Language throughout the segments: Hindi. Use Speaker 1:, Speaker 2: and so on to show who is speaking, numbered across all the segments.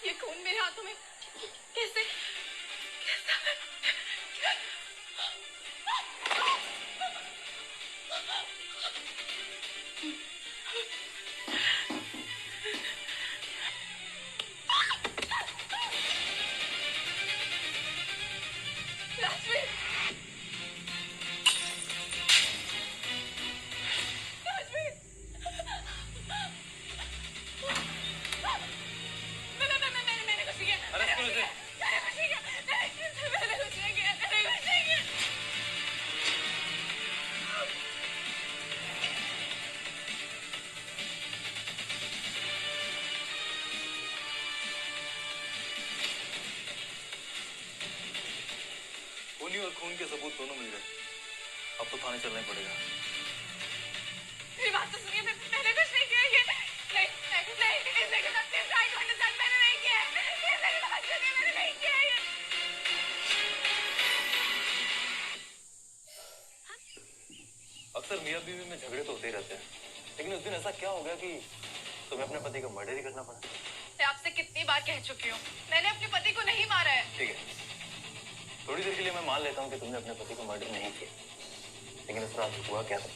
Speaker 1: ये खून मेरे हाथों में कैसे
Speaker 2: और खून के सबूत दोनों मिल गए। अब तो थाने चलना ही पड़ेगा।
Speaker 1: मेरी बात तो सुनिए, मैंने कुछ नहीं किया। ये नहीं, इसने के साथ ट्राई करने साथ मैंने नहीं किया। इसने के साथ सुनिए, मैंने नहीं किया ये।
Speaker 2: अक्सर मियां बीवी में झगड़े तो होते ही रहते हैं, लेकिन उस दिन ऐसा क्या हो गया कि तुम्हें अपने पति का मर्डर ही करना पड़ा?
Speaker 1: मैं आपसे कितनी बार कह चुकी हूँ, मैंने अपने पति को नहीं मारा है।
Speaker 2: ठीक है, थोड़ी देर के लिए मैं मान लेता हूँ कि तुमने अपने पति को मर्डर नहीं किया, लेकिन उस रात हुआ क्या था?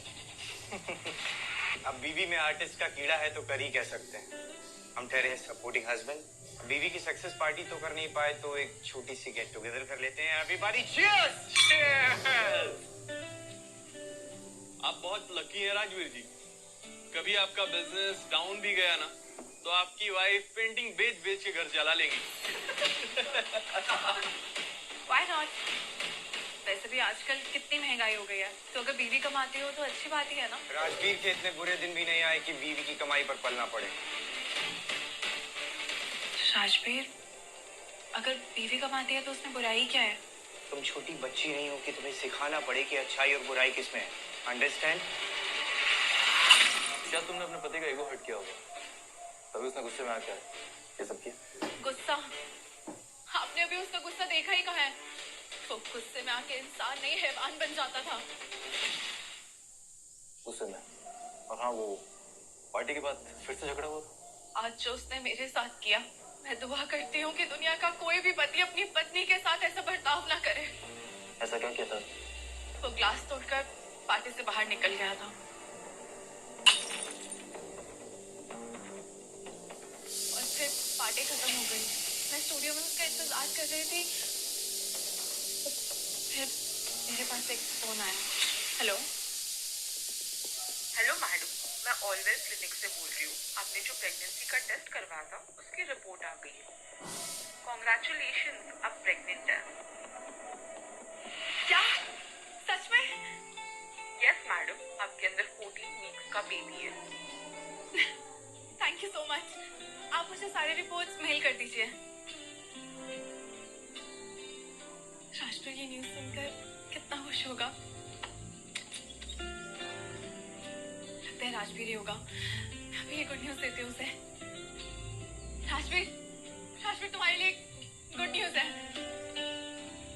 Speaker 3: अब बीवी में आर्टिस्ट का कीड़ा है तो कर ही कह सकते हैं। हम ठहरे हैं सपोर्टिंग हस्बैंड। बीवी की सक्सेस पार्टी तो कर नहीं पाए तो एक छोटी सी गेट टुगेदर कर लेते हैं। Everybody cheers! चीयर्स!
Speaker 4: आप बहुत लकी हैं राजवीर जी। कभी आपका बिजनेस डाउन भी गया ना, तो आपकी वाइफ पेंटिंग बेच बेच के घर चला लेगी।
Speaker 1: Why not? वैसे भी आजकल कितनी महंगाई हो गई है, तो अगर बीवी कमाती हो तो अच्छी बात ही है ना।
Speaker 3: राजवीर के इतने बुरे दिन भी नहीं आए कि बीवी की कमाई पर पलना पड़े।
Speaker 1: राजवीर, अगर बीवी कमाती है तो उसमें बुराई क्या है?
Speaker 3: तुम छोटी बच्ची नहीं हो कि तुम्हें सिखाना पड़े कि अच्छाई और बुराई किसमें है। अंडरस्टैंड?
Speaker 2: क्या तुमने अपने पति का ईगो हर्ट किया होगा, तभी उसने गुस्से में आकर ये सब किया?
Speaker 1: गुस्सा? आपने अभी उसका गुस्सा देखा ही कहाँ है? वो गुस्से में आके इंसान नहीं हैवान बन जाता था।
Speaker 2: गुस्से में? और हाँ, वो पार्टी के बाद फिर से झगड़ा हुआ था।
Speaker 1: आज जो उसने मेरे साथ किया, मैं दुआ करती हूँ कि दुनिया का कोई भी पति अपनी पत्नी के साथ ऐसा बर्ताव ना करे।
Speaker 2: ऐसा क्या किया था?
Speaker 1: वो ग्लास तोड़कर पार्टी से बाहर निकल गया था और फिर पार्टी खत्म हो गई। मैं स्टूडियो में उसका इंतजार कर रही थी, फिर मेरे पास एक फोन आया। हेलो
Speaker 5: मैडम, मैं ऑलवेज क्लिनिक से बोल रही हूँ। आपने जो प्रेगनेंसी का टेस्ट करवाया था उसकी रिपोर्ट आ गई है। कॉन्ग्रेचुलेशन, आप प्रेग्नेंट हैं।
Speaker 1: क्या? सच में?
Speaker 5: यस मैडम, आपके अंदर 14 वीक्स का बेबी है।
Speaker 1: Thank you so much. आप मुझे सारे रिपोर्ट्स मेल कर दीजिए। राजवीर ये न्यूज़ सुनकर कितना खुश होगा। लगता है राजवीर ही होगा। अभी ये गुड न्यूज़ देती हूँ उसे। राजवीर, राजवीर तुम्हारे लिए गुड न्यूज़ है।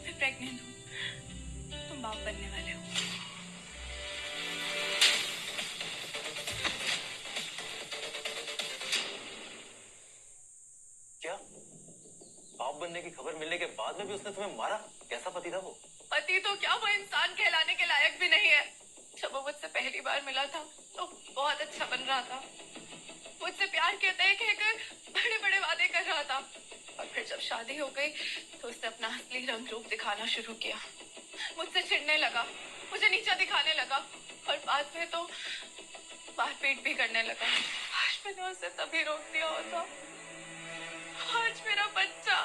Speaker 1: मैं प्रेग्नेंट हूँ, तुम बाप बनने वाले हो।
Speaker 2: क्या? बाप बनने की खबर मिलने के बाद में भी उसने तुम्हें मारा? कैसा पति था वो?
Speaker 1: पति तो क्या, वो इंसान कहलाने के लायक भी नहीं है। जब वो मुझसे पहली बार मिला था तो बहुत अच्छा बन रहा था। मुझसे प्यार के कहकर बड़े बड़े वादे कर रहा था, और फिर जब शादी हो गई तो उसने अपना असली रंग रूप दिखाना शुरू किया। मुझसे चिढ़ने लगा, मुझे नीचा दिखाने लगा, और बाद में तो मारपीट भी करने लगा। आज मैंने उसे तभी रोक दिया होता, आज मेरा बच्चा।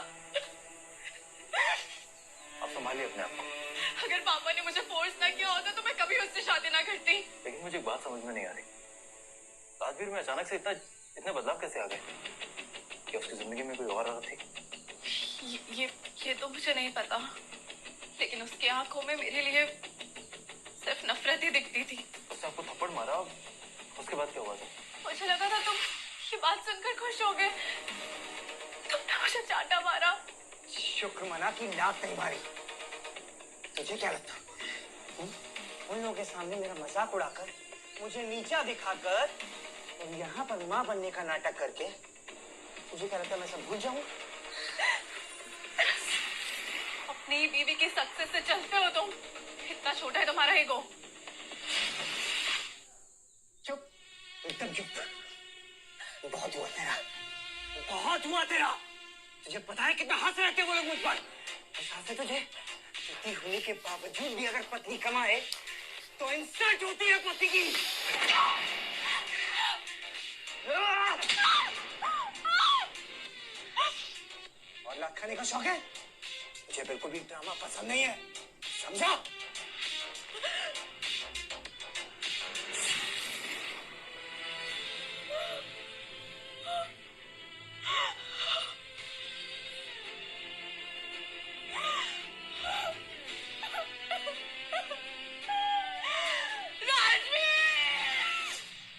Speaker 2: आप संभालिए अपने आप को।
Speaker 1: अगर पापा ने मुझे फोर्स ना किया होता तो मैं कभी उससे शादी ना करती।
Speaker 2: लेकिन मुझे एक बात समझ में नहीं आ रही, राजवीर में अचानक से इतने बदलाव कैसे आ गए? क्या उसकी जिंदगी में कोई और औरत थी?
Speaker 1: ये तो मुझे नहीं पता, लेकिन उसकी आंखों में मेरे लिए सिर्फ नफरत ही दिखती थी।
Speaker 2: उसने आपको थप्पड़ मारा, उसके बाद क्या हुआ था?
Speaker 1: मुझे लगा था तुम ये बात सुनकर खुश हो गए, तुमने मुझे चांटा मारा।
Speaker 3: शुक्र मना कि लात नहीं मारी। तुझे क्या लगता उन लोगों के सामने मेरा मजाक उड़ाकर, मुझे नीचा दिखाकर और यहाँ पर माँ बनने का नाटक करके
Speaker 2: तुझे क्या लगता है मैं सब भूल जाऊं?
Speaker 1: अपनी बीवी की सक्सेस से चलते हो तुम। इतना छोटा है तुम्हारा ईगो।
Speaker 2: चुप, एकदम चुप। बहुत हुआ तेरा, बहुत हुआ तेरा। तुझे पता है कितना हंस रहे थे वो लोग मुझ पर। एहसास है तुझे? पति होने के बावजूद भी अगर पत्नी कमाए तो इंसल्ट होती है पति की। और लात खाने का शौक है? मुझे बिल्कुल भी ड्रामा पसंद नहीं है, समझा?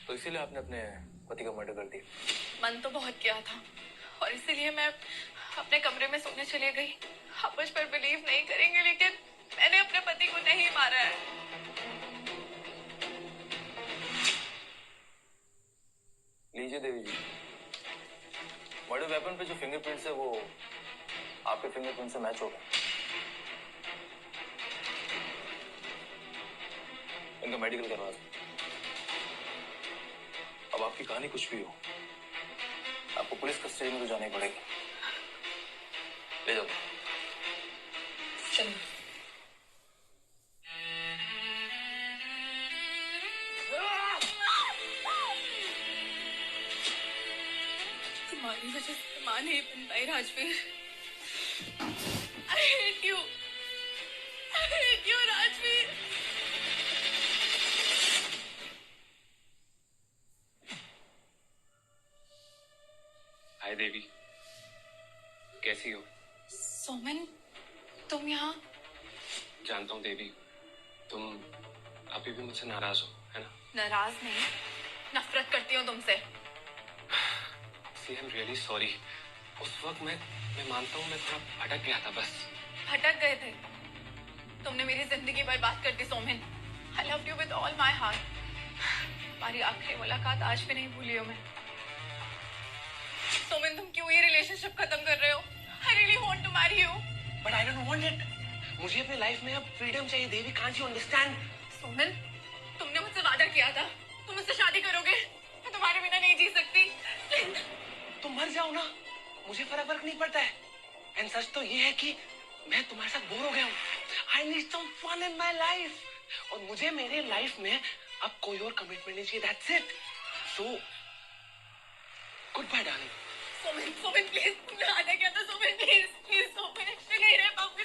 Speaker 2: तो इसीलिए आपने अपने पति का मर्डर कर दिया?
Speaker 1: मन तो बहुत किया था और इसीलिए मैं अपने कमरे में सोने चली गई। आप मुझ पर बिलीव नहीं करेंगे लेकिन मैंने अपने पति को नहीं मारा है।
Speaker 2: लीजिए देवी जी, मर्डर वेपन पे जो फिंगरप्रिंट्स है वो आपके फिंगरप्रिंट से मैच हो गए। इनका मेडिकल करवा दो। अब आपकी कहानी कुछ भी हो, आपको पुलिस कस्टडी में तो जाना ही पड़ेगा। ले जाओ।
Speaker 1: चलिए। तुम्हारी वजह से मां नहीं बन पाई Rajveer. I hate you. I hate you, Rajveer.
Speaker 6: हाय देवी, कैसी हो?
Speaker 1: सोमन, तुम यहाँ?
Speaker 6: जानता हूँ देवी, तुम अभी भी मुझसे नाराज हो, है ना?
Speaker 1: नाराज नहीं, नफरत करती हूँ तुमसे।
Speaker 6: सी आई एम रियली सॉरी। उस वक्त मैं मानता हूँ मैं थोड़ा भटक गया था बस।
Speaker 1: भटक गए थे? तुमने मेरी जिंदगी बर्बाद कर दी Soman. I loved you with all my heart. हमारी आखिरी मुलाकात आज भी नहीं भूली हूँ मैं। सोमन, तुम क्यों ये रिलेशनशिप खत्म कर रहे हो? I really want to marry you.
Speaker 6: But I don't want it. मुझे अपने लाइफ में अब फ्रीडम चाहिए देवी, can't you understand?
Speaker 1: सोमन, तुमने मुझसे वादा किया था तुम मुझसे शादी करोगे। मैं तुम्हारे बिना नहीं जी सकती।
Speaker 6: तुम मर जाओ ना, मुझे फर्क नहीं पड़ता है। एंड सच तो ये है कि मैं तुम्हारे साथ बोर हो गया हूँ। I need some fun in my life. और मुझे मेरे लाइफ में अब कोई और कमिटमेंट नहीं चाहिए। That's it. So goodbye darling.
Speaker 1: Soman, Soman please, तुमने वादा किया था सोमन, प्लीज प्लीज सोमन, मैं नहीं रह पाऊंगी।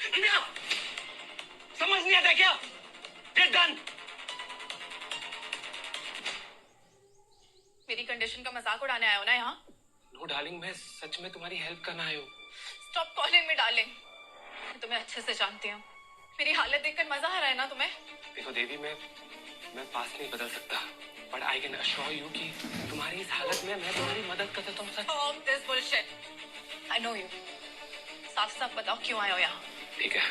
Speaker 6: समझ नहीं आता क्या? Get done.
Speaker 1: मेरी कंडीशन का मजाक उड़ाने आए हो ना यहाँ?
Speaker 6: नो डार्लिंग, मैं सच में तुम्हारी हेल्प करना आया हूँ।
Speaker 1: Stop calling me darling. मैं तुम्हें अच्छे से जानती हूँ। मेरी हालत देखकर मजा आ रहा है ना तुम्हें?
Speaker 6: देखो देवी, मैं पास नहीं बदल सकता, but I can assure you कि तुम्हारी इस हालत में मैं तुम्हारी मदद कर सकता हूँ। सच।
Speaker 1: Stop this bullshit. I know you. साफ साफ बताओ क्यों आए हो यहाँ?
Speaker 6: ठीक है,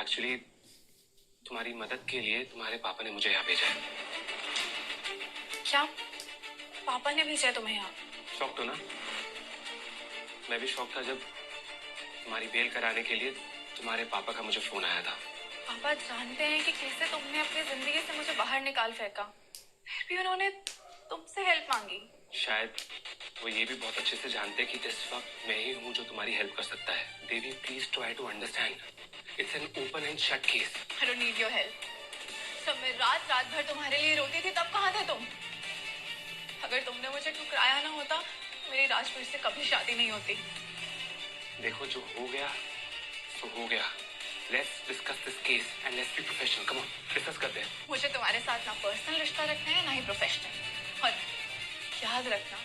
Speaker 6: एक्चुअली तुम्हारी मदद के लिए तुम्हारे पापा ने मुझे यहाँ भेजा है।
Speaker 1: क्या? पापा ने भेजा है तुम्हें यहाँ?
Speaker 6: शॉक तो ना? मैं भी शॉक था जब तुम्हारी बेल कराने के लिए तुम्हारे पापा का मुझे फोन आया था।
Speaker 1: पापा जानते हैं कि कैसे तुमने अपनी जिंदगी से मुझे बाहर निकाल फेंका, फिर भी उन्होंने तुमसे हेल्प मांगी।
Speaker 6: शायद वो ये भी बहुत अच्छे से जानते हैं कि इस वक्त मैं ही हूँ जो तुम्हारी हेल्प कर सकता है। Devi, please try to understand, it's an open and shut case.
Speaker 1: I don't need your help. जब मैं रात रात भर तुम्हारे लिए रोती थी तब कहाँ थे तुम? अगर तुमने मुझे ठुकराया ना होता तो मेरी राजवीर से कभी शादी नहीं होती।
Speaker 6: देखो, जो हो गया सो हो गया। Let's discuss this case and let's be professional. Come on, discuss करते हैं।
Speaker 1: मुझे तुम्हारे साथ ना पर्सनल रिश्ता रखना है ना ही प्रोफेशनल। और याद रखना,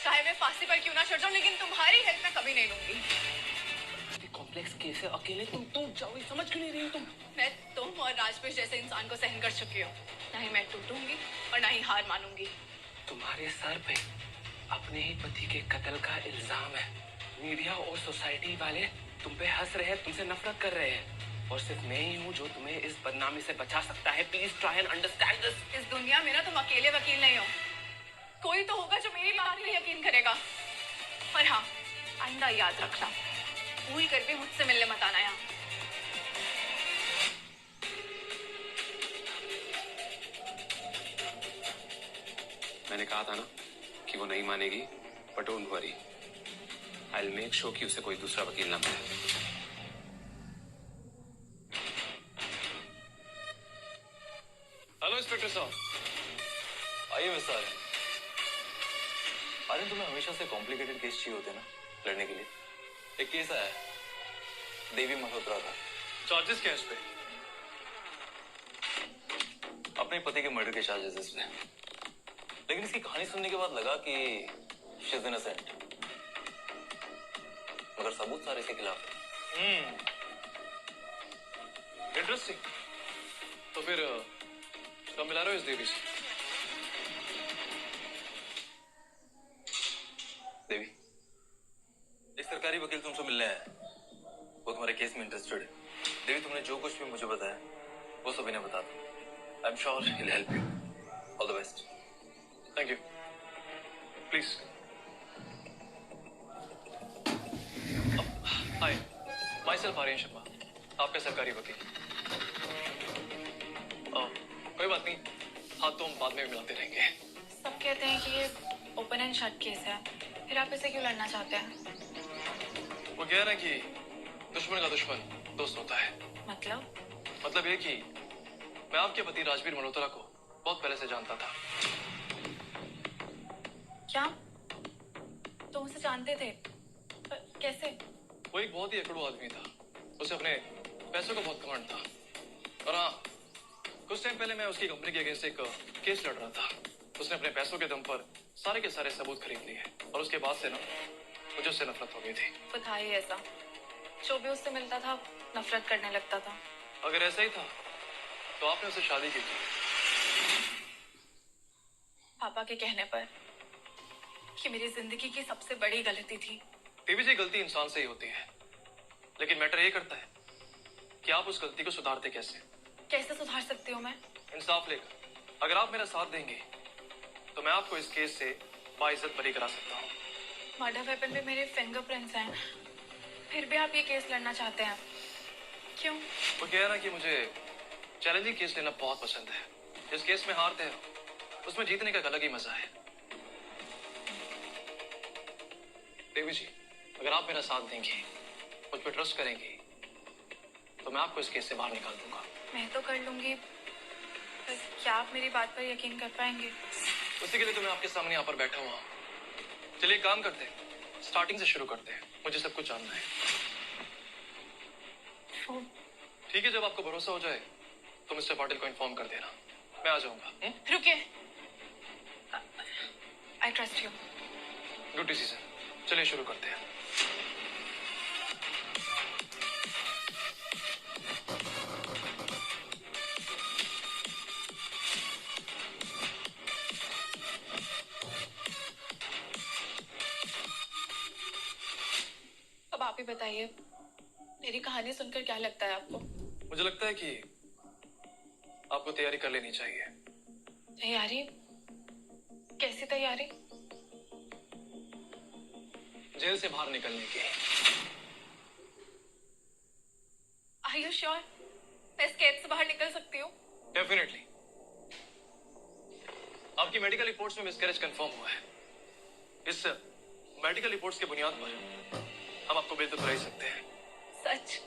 Speaker 1: चाहे मैं फांसी पर क्यों ना चढ़ जाऊं लेकिन तुम्हारी हेल्प मैं कभी नहीं लूंगी।
Speaker 6: कॉम्प्लेक्स केस है, अकेले तुम टूट जाओगी, समझ क्यों नहीं रही हो तुम?
Speaker 1: मैं तुम और राजवीर जैसे इंसान को सहन कर चुकी हूँ। ना ही मैं टूटूंगी और ना ही हार मानूंगी।
Speaker 6: तुम्हारे सर पे अपने ही पति के कत्ल का इल्जाम है। मीडिया और सोसाइटी वाले तुम पे हंस रहे हैं, तुमसे नफरत कर रहे हैं, और सिर्फ मैं ही हूँ जो तुम्हें इस बदनामी से बचा सकता है। Please try and understand this.
Speaker 1: इस दुनिया में ना तुम अकेले वकील नहीं हो, कोई तो होगा जो मेरी बात पे यकीन करेगा। और हाँ, आइंदा याद रखना, भूल कर भी मुझसे मिलने मत आना यहाँ।
Speaker 6: मैंने कहा था ना कि वो नहीं मानेगी, but don't worry, I will make sure कि उसे कोई दूसरा वकील ना मिले।
Speaker 4: हेलो इंस्पेक्टर साहब।
Speaker 7: आइए मिस्टर आर्यन। आर्यन, तुम्हें हमेशा से कॉम्प्लिकेटेड केस चाहिए होते ना लड़ने के लिए। एक केस आया है, देवी मल्होत्रा का।
Speaker 4: चार्जेस क्या है इस पे?
Speaker 7: अपने पति के मर्डर के चार्जेस इसमें, लेकिन इसकी कहानी सुनने के बाद लगा कि शी इज इनोसेंट, मगर सबूत सारे इसके खिलाफ है।
Speaker 4: इंटरेस्टिंग। तो फिर कब मिला रहे हो इस देवी से?
Speaker 7: देवी, एक सरकारी वकील तुमसे मिलने आया है, वो तुम्हारे केस में इंटरेस्टेड है। देवी, तुमने जो कुछ भी मुझे बताया वो सब इन्हें बता दो। I am sure he will help you. All the best.
Speaker 4: Thank you. Please. Hi, myself Aryan Sharma, आपका सरकारी वकील। कोई बात नहीं, हाथ तो हम बाद में भी मिलाते रहेंगे।
Speaker 1: सब कहते हैं कि ये ओपन एंड शट केस है, फिर आप इसे क्यों लड़ना चाहते हैं?
Speaker 4: वो कह रहे हैं कि दुश्मन का दुश्मन दोस्त होता है। मतलब ये कि मैं आपके पति राजवीर मल्होत्रा को बहुत पहले से जानता था।
Speaker 1: क्या तुम उसे जानते थे? पर कैसे?
Speaker 4: वो एक बहुत ही अकड़ू आदमी था, उसे अपने पैसों का बहुत घमंड था। और हाँ, कुछ टाइम पहले मैं उसकी कंपनी के अगेंस्ट एक केस लड़ रहा था। उसने अपने पैसों के दम पर सारे के सारे सबूत खरीद लिए, और उसके बाद से ना मुझे उससे नफरत हो गई थी।
Speaker 1: वो था ही ऐसा, जो भी उससे मिलता था नफरत करने लगता था।
Speaker 4: अगर ऐसा ही था तो आपने उससे शादी की थी।
Speaker 1: पापा के कहने पर कि मेरी जिंदगी की सबसे बड़ी गलती थी।
Speaker 4: देवी जी, गलती इंसान से ही होती है, लेकिन मैटर ये करता है कि आप उस गलती को सुधारते कैसे।
Speaker 1: कैसे सुधार सकती हूँ मैं?
Speaker 4: इंसाफ लेकर। अगर आप मेरा साथ देंगे तो मैं आपको इस केस से बाइज्जत बरी करा सकता हूँ।
Speaker 1: मर्डर वेपन पे मेरे फिंगरप्रिंट्स हैं, फिर भी आप ये केस लड़ना चाहते हैं, क्यों?
Speaker 4: वो कह रहा है कि मुझे चैलेंजिंग केस लेना बहुत पसंद है। जिस केस में हारते हैं उसमें जीतने का एक अलग ही मजा है। देवी जी, अगर आप मेरा साथ देंगे, मुझ पर ट्रस्ट करेंगे, तो मैं आपको इस केस से बाहर निकाल दूंगा।
Speaker 1: मैं तो कर लूंगी, पर क्या आप मेरी बात पर यकीन कर पाएंगे?
Speaker 4: उसी के लिए तो मैं आपके सामने यहाँ पर बैठा हुआ हूँ। चलिए काम करते हैं, स्टार्टिंग से शुरू करते हैं। मुझे सब कुछ जानना है। ठीक है, जब आपको भरोसा हो जाए तो मिस्टर पाटिल को इन्फॉर्म कर देना, मैं आ जाऊंगा।
Speaker 1: रुकिए, I trust you.
Speaker 4: Good decision. चलिए शुरू करते हैं।
Speaker 1: अब आप ही बताइए, मेरी कहानी सुनकर क्या लगता है आपको?
Speaker 4: मुझे लगता है कि आपको तैयारी कर लेनी चाहिए।
Speaker 1: तैयारी? कैसी तैयारी?
Speaker 4: जेल से बाहर निकलने की।
Speaker 1: Are you sure? मैं इस कैद से बाहर निकल सकती हूँ?
Speaker 4: डेफिनेटली। आपकी मेडिकल रिपोर्ट्स में मिसकैरेज कंफर्म हुआ है। इस मेडिकल रिपोर्ट्स के बुनियाद पर हम आपको बेल तो करा ही सकते हैं।
Speaker 1: सच?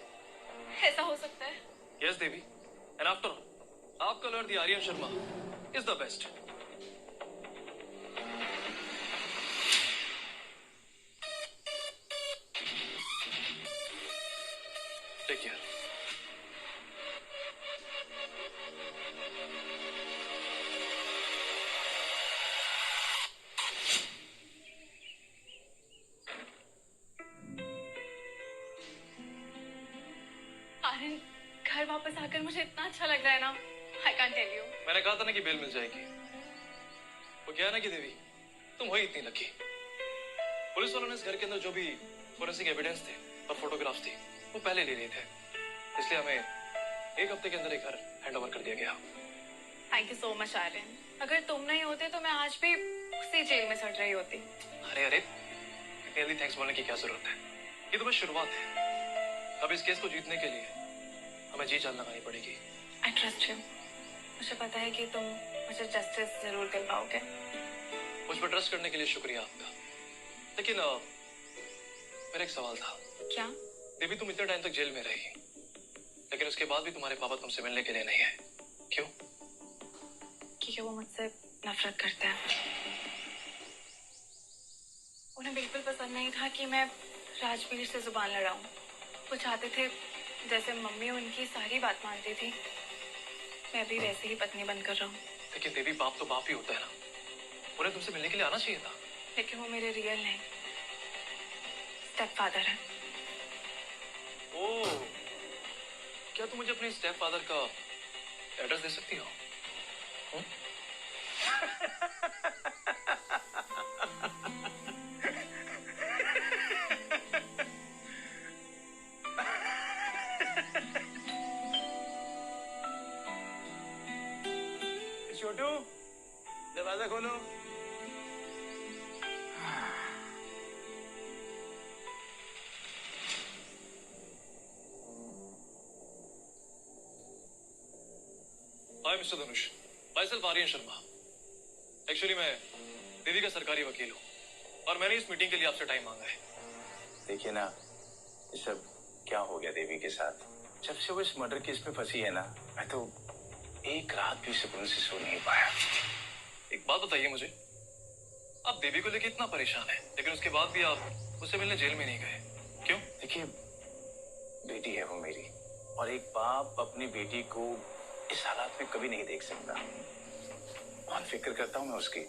Speaker 1: ऐसा हो सकता है?
Speaker 4: Yes Devi, and after all आपका lawyer the Aryan Sharma is the best. Take care.
Speaker 1: Aryan, घर वापस आकर मुझे इतना अच्छा लग रहा है ना, I can't tell you।
Speaker 4: मैंने कहा था ना कि बेल मिल जाएगी। वो क्या है ना कि देवी, तुम हो ही इतनी लकी। पुलिस वालों ने इस घर के अंदर जो भी फोरेंसिक एविडेंस थे और फोटोग्राफ्स थी वो पहले ले लिए थे, इसलिए हमें एक हफ्ते के अंदर एक घर हैंडओवर कर दिया गया।
Speaker 1: Thank you so much Aryan. अगर तुम नहीं होते तो मैं आज भी उसी जेल में सड़ रही होती।
Speaker 4: अरे अरे, रियली थैंक्स बोलने की क्या जरूरत है, ये तो बस शुरुआत है। अब इस केस को जीतने के लिए हमें जी जान लगानी पड़ेगी।
Speaker 1: I trust you. मुझे पता है कि तुम मुझे जस्टिस जरूर दिल पाओगे।
Speaker 4: मुझ पर ट्रस्ट करने के लिए शुक्रिया आपका। लेकिन मेरा एक सवाल था।
Speaker 1: क्या?
Speaker 4: देवी, तुम इतने टाइम तक जेल में रही, लेकिन उसके बाद भी तुम्हारे पापा तुमसे मिलने के लिए नहीं है, क्यों?
Speaker 1: क्योंकि वो मुझसे नफरत करते हैं। उन्हें बिल्कुल पसंद नहीं था कि मैं राजवीर से जुबान लड़ाऊं। वो चाहते थे जैसे मम्मी उनकी सारी बात मानती थी, मैं भी वैसे ही पत्नी बनकर रहूं।
Speaker 4: लेकिन देवी, बाप तो बाप ही होता है ना, उन्हें तुमसे मिलने के लिए आना चाहिए था।
Speaker 1: लेकिन वो मेरे रियल नहीं, स्टेप फादर है।
Speaker 4: ओह, क्या तुम मुझे अपने स्टेप फादर का एड्रेस दे सकती हो?
Speaker 3: छोटू, दरवाजा खोलो।
Speaker 4: Hi mister Dhanush, myself Aryan Sharma. Actually मैं देवी का सरकारी वकील हूँ और मैंने इस मीटिंग के लिए आपसे टाइम मांगा है।
Speaker 3: देखिए ना, ये सब क्या हो गया देवी के साथ। जब से वो इस मर्डर केस में फंसी है ना, मैं तो एक रात भी सुकून से सो नहीं पाया।
Speaker 4: एक बात बताइए मुझे, आप देवी को लेकर इतना परेशान हैं, लेकिन उसके बाद भी आप उससे मिलने जेल में नहीं गए, क्यों?
Speaker 3: देखिए, बेटी है वो मेरी, और एक बाप अपनी बेटी को इस हालात में कभी नहीं देख सकता। बहुत फिक्र करता हूँ मैं उसकी।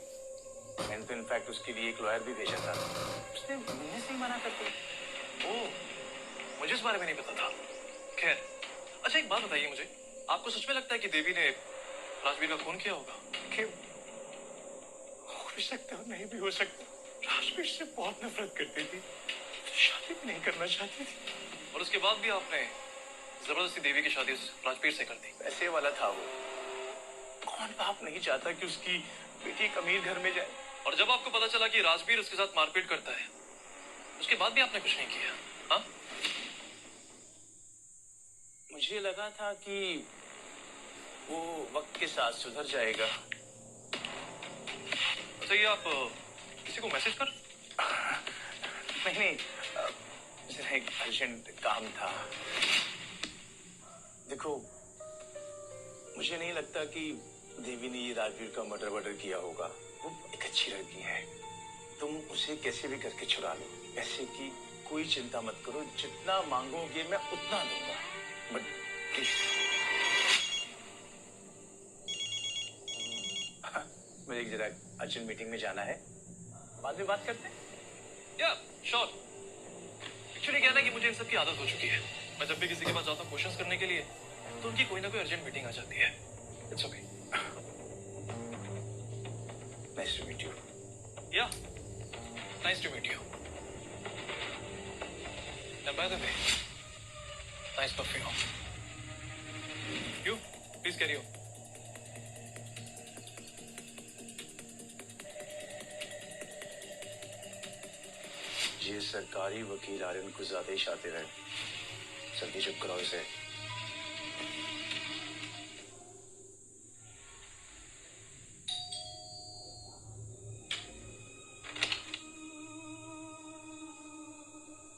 Speaker 3: मैंने तो इनफैक्ट उसके लिए एक लॉयर भी भेजा था, उसने मिलने से ही मना कर दिया।
Speaker 4: ओह, मुझे इस बारे में नहीं पता था। खैर, अच्छा एक बात बताइए मुझे, आपको सच में लगता है कि देवी ने राजवीर का खून किया होगा?
Speaker 3: कि हो भी सकता है, नहीं भी हो सकता। राजवीर से बहुत नफरत करती थी, शादी भी नहीं करना चाहती थी,
Speaker 4: और उसके बाद भी आपने जबरदस्ती देवी की शादी राजवीर से कर दी।
Speaker 3: पैसे वाला था वो। कौन बाप नहीं चाहता कि उसकी बेटी एक अमीर घर में जाए।
Speaker 4: और जब आपको पता चला कि राजवीर उसके साथ मारपीट करता है, उसके बाद भी आपने कुछ नहीं किया? हाँ,
Speaker 3: मुझे लगा था कि वो वक्त के साथ सुधर जाएगा।
Speaker 4: अच्छा, ये आप किसी को मैसेज कर?
Speaker 3: नहीं, जरा एक अर्जेंट काम था। देखो, मुझे नहीं लगता कि देवी ने ये राजवीर का मर्डर किया होगा। वो एक अच्छी लड़की है, तुम उसे कैसे भी करके छुड़ा लो। पैसे की कोई चिंता मत करो, जितना मांगोगे मैं उतना दूंगा, बट प्लीज। मुझे जरा अर्जेंट मीटिंग में जाना है, बाद में बात करते हैं।
Speaker 4: या श्योर। एक्चुअली क्या है ना कि मुझे इन सब की आदत हो चुकी है। मैं जब भी किसी के पास जाता हूँ क्वेश्चंस करने के लिए, तो उनकी कोई ना कोई अर्जेंट मीटिंग आ जाती है। It's okay.
Speaker 3: Nice to meet you.
Speaker 4: Yeah nice to meet you. And by the way, nice perfume. You please carry on.
Speaker 3: ये सरकारी वकील आर्यन को ज्यादा ही शातिर है। जल्दी चुप कराओ इसे।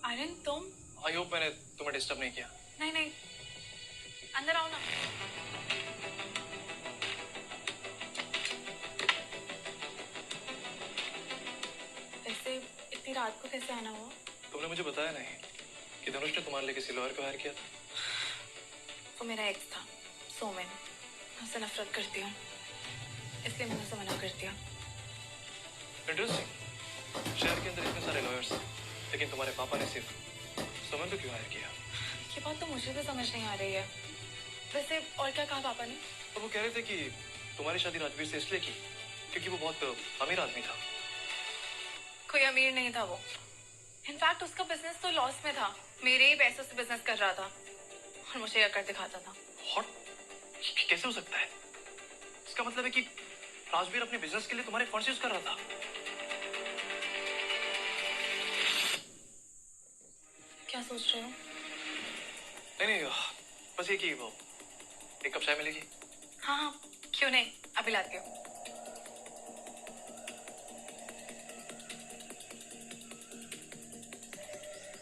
Speaker 1: आर्यन, तुम?
Speaker 4: आई होप मैंने तुम्हें डिस्टर्ब नहीं किया।
Speaker 1: नहीं नहीं, अंदर आओ ना। वैसे इतनी रात को कैसे आना हुआ?
Speaker 4: तुमने मुझे बताया नहीं कि धनुष ने तुम्हारे लिए किसी लॉयर को हायर किया था।
Speaker 1: वो मेरा एक्स था, सोमेन। मैं उससे नफरत करती हूँ, इसलिए मैंने उसे मना कर दिया।
Speaker 4: इंटरेस्टिंग। शहर के अंदर इतने सारे लॉयर्स हैं, लेकिन तुम्हारे पापा ने सिर्फ सोमेन को क्यों हायर किया?
Speaker 1: ये बात तो मुझे भी समझ नहीं आ रही है। वैसे और क्या कहा पापा ने?
Speaker 4: और वो कह रहे थे कि तुम्हारी शादी राजवीर से इसलिए की क्योंकि वो बहुत अमीर आदमी था।
Speaker 1: कोई अमीर नहीं था वो। इनफैक्ट उसका बिजनेस तो लॉस में था। मेरे ही पैसों से बिजनेस कर रहा था और मुझे यह कर दिखाता था।
Speaker 4: और कैसे हो सकता है? इसका मतलब है कि राजवीर अपने बिजनेस के लिए तुम्हारे फंड्स यूज कर रहा था।
Speaker 1: सोच रहे हो?
Speaker 4: नहीं नहीं, बस ये कि वो एक कप चाय मिलेगी?
Speaker 1: हाँ हाँ, क्यों नहीं, अभी लाती हूँ।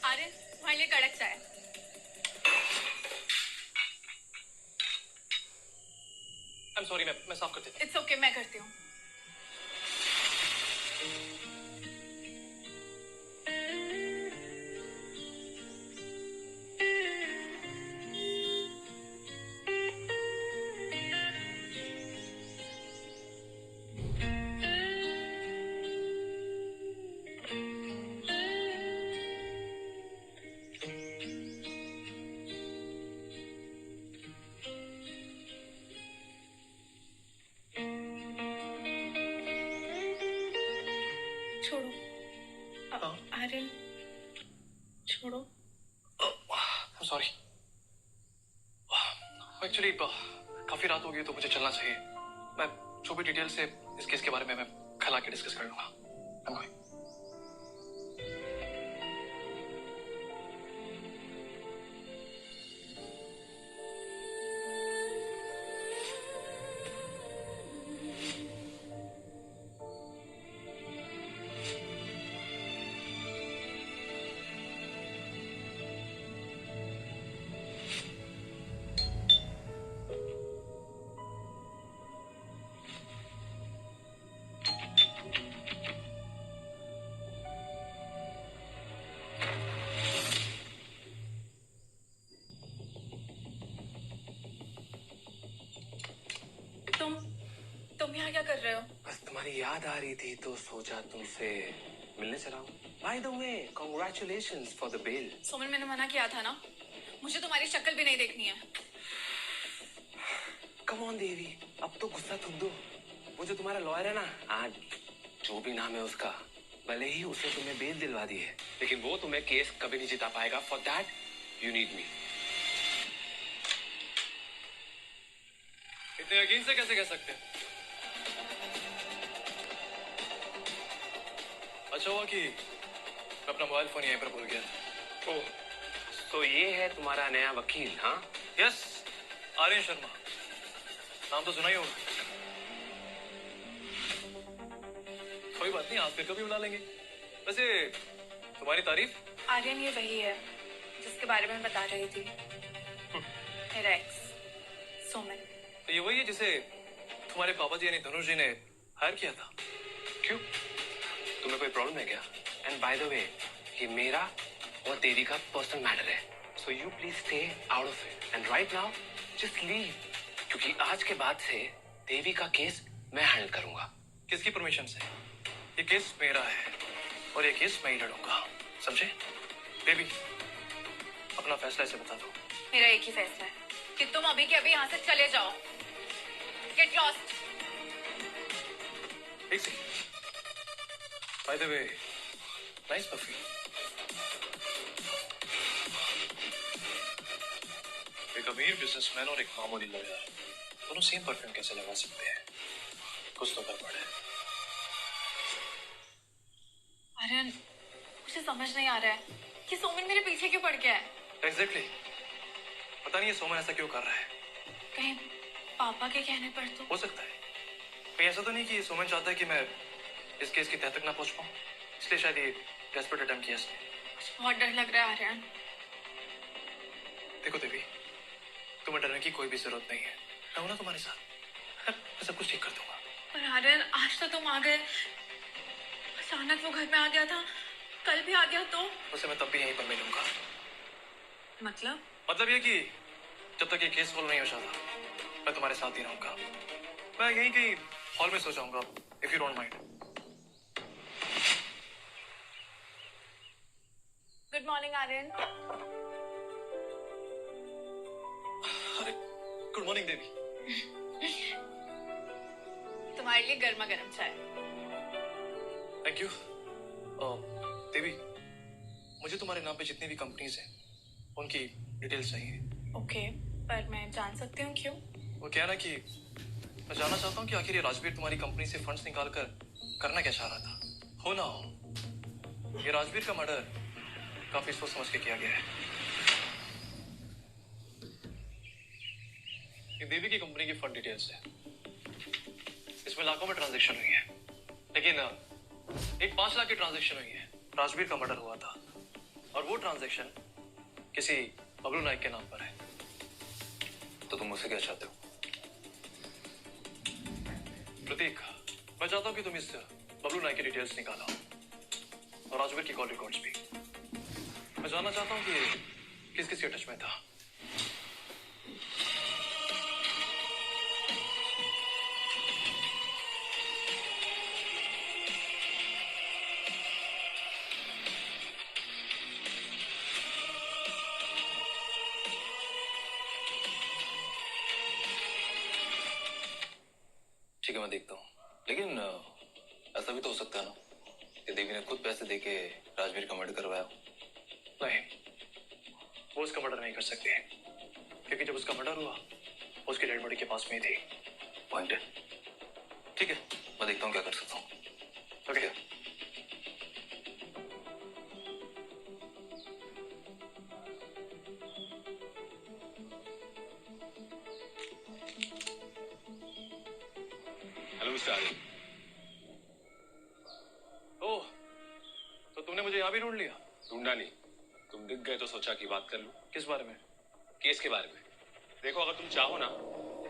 Speaker 1: आर्यन, तुम्हारे लिए कड़क चाय।
Speaker 4: I'm sorry, मैं साफ कर देता हूँ।
Speaker 1: इट्स ओके, मैं करती हूँ। छोड़ो। आर्यन, छोड़ो।
Speaker 4: I'm sorry. एक्चुअली काफी रात हो गई तो मुझे चलना चाहिए। मैं जो भी डिटेल से इस केस के बारे में मैं कल आके डिस्कस कर लूंगा। I'm going.
Speaker 1: तुम यहाँ क्या कर रहे हो?
Speaker 6: बस तुम्हारी याद आ रही थी तो सोचा तुमसे मिलने चला हूँ। By the way, congratulations for the bail.
Speaker 1: Soman, मैंने मना किया था ना, मुझे तुम्हारी शक्ल भी नहीं देखनी है।
Speaker 6: कम ऑन देवी, अब तो गुस्सा थूक दो। वो जो तुम्हारा लॉयर है ना, आज जो भी नाम है उसका, भले ही उसे तुम्हें बेल दिलवा दी है, लेकिन वो तुम्हें केस कभी नहीं जिता पाएगा। For that you need me.
Speaker 4: इतने यकीन से कैसे कह सकते हैं? अच्छा हुआ कि मैं अपना मोबाइल फोन यहीं पर भूल गया था।
Speaker 6: ओह, तो ये है तुम्हारा नया वकील? हाँ,
Speaker 4: यस, आर्यन शर्मा। नाम तो सुना ही होगा। कोई बात नहीं, आप फिर कभी बुला लेंगे। वैसे तुम्हारी तारीफ?
Speaker 1: आर्यन, ये वही है जिसके बारे में बता रही थी, मेरा एक्स सोमन।
Speaker 4: तो ये वही है जिसे तुम्हारे पापा जी यानी धनुष जी ने हायर किया था?
Speaker 6: क्यों? तुम्हें कोई प्रॉब्लम है क्या? एंड बाय द वे, ये मेरा और देवी का पर्सनल मैटर है, so you please stay out of it and right now just leave, क्योंकि आज के बाद से देवी का केस मैं हैंडल करूंगा।
Speaker 4: किसकी परमिशन से? ये केस मेरा है और ये केस मैं ही लड़ूंगा, समझे? बेबी, अपना फैसला इसे बता दो।
Speaker 1: मेरा एक ही फैसला है कि तुम अभी के अभी यहाँ से चले जाओ। Get lost.
Speaker 4: एक second. By the way, nice perfume. एक अमीर बिजनेसमैन और एक मामूली लॉयर दोनों सेम परफ्यूम कैसे लगा सकते हैं? कुछ तो गड़बड़ है।
Speaker 1: आर्यन, मुझे समझ नहीं आ रहा है कि सोमन मेरे पीछे क्यों पड़ गया है।
Speaker 4: एग्जैक्टली, पता नहीं ये सोमन ऐसा क्यों कर रहा है।
Speaker 1: कहीं पापा के कहने पर तो?
Speaker 4: हो सकता है, कहीं ऐसा तो नहीं कि सोमन चाहता है कि मैं इस केस की तह तक ना पहुंच पाऊं, इसलिए शायद ये डेस्परेट अटेम्प्ट किया इसने।
Speaker 1: मुझे बहुत डर लग रहा है आर्यन।
Speaker 4: देखो देवी, तुम्हें डरने की कोई भी जरूरत नहीं है, मैं हूं ना तुम्हारे साथ। मैं सब कुछ ठीक कर दूंगा।
Speaker 1: पर आर्यन, आज तो तुम आ गए, अचानक वो घर में आ गया था, कल भी आ गया तो?
Speaker 4: उसे मैं तब भी यहीं पर मिलूंगा।
Speaker 1: मतलब
Speaker 4: ये कि जब तक ये केस सॉल्व नहीं हो जाता मैं तुम्हारे साथ ही रहूंगा। मैं यहीं कहीं हॉल में सो जाऊंगा, if you don't mind.
Speaker 1: Good morning Aryan.
Speaker 4: अरे गुड मॉर्निंग देवी।
Speaker 1: तुम्हारे लिए गर्मा गर्म चाय।
Speaker 4: Thank you. देवी, मुझे तुम्हारे नाम पे जितनी भी कंपनीज हैं उनकी डिटेल्स चाहिए।
Speaker 1: ओके, पर मैं जान सकती हूँ क्यों?
Speaker 4: वो क्या ना कि मैं जानना चाहता हूँ कि आखिर ये राजवीर तुम्हारी कंपनी से फंड्स निकाल कर करना क्या चाह रहा था। हो ना हो, ये राजवीर का मर्डर काफी सोच समझ के किया गया है। ये देवी की कंपनी की फंड डिटेल्स है। इसमें लाखों में ट्रांजैक्शन हुई है, लेकिन एक 5 लाख की ट्रांजैक्शन हुई है। राजवीर का मर्डर हुआ था और वो ट्रांजैक्शन किसी बबलू नाइक के नाम पर है।
Speaker 7: तो तुम मुझसे क्या चाहते हो?
Speaker 4: प्रतीक, मैं चाहता हूं कि तुम इस बबलू नाइक की डिटेल्स निकालो और राजवीर की कॉल रिकॉर्ड्स भी। मैं जानना चाहता हूं कि किस किस के टच में था।
Speaker 7: ठीक है, मैं देखता हूँ। लेकिन ऐसा भी तो हो सकता है ना कि देवी ने खुद पैसे देके राजवीर का मर्डर करवाया हो।
Speaker 4: नहीं, वो उसका मर्डर नहीं कर सकती, क्योंकि जब उसका मर्डर हुआ उसकी डेड बॉडी के पास में ही थी।
Speaker 7: पॉइंट है। ठीक है, मैं देखता हूँ क्या कर सकता हूँ।
Speaker 4: Okay.
Speaker 8: Hello mister Aryan.
Speaker 4: Oh, तो तुमने मुझे यहाँ भी ढूंढ लिया?
Speaker 8: ढूंढा नहीं, तुम दिख गए तो सोचा कि बात कर लूं।
Speaker 4: किस बारे में?
Speaker 8: केस के बारे में। देखो, अगर तुम चाहो ना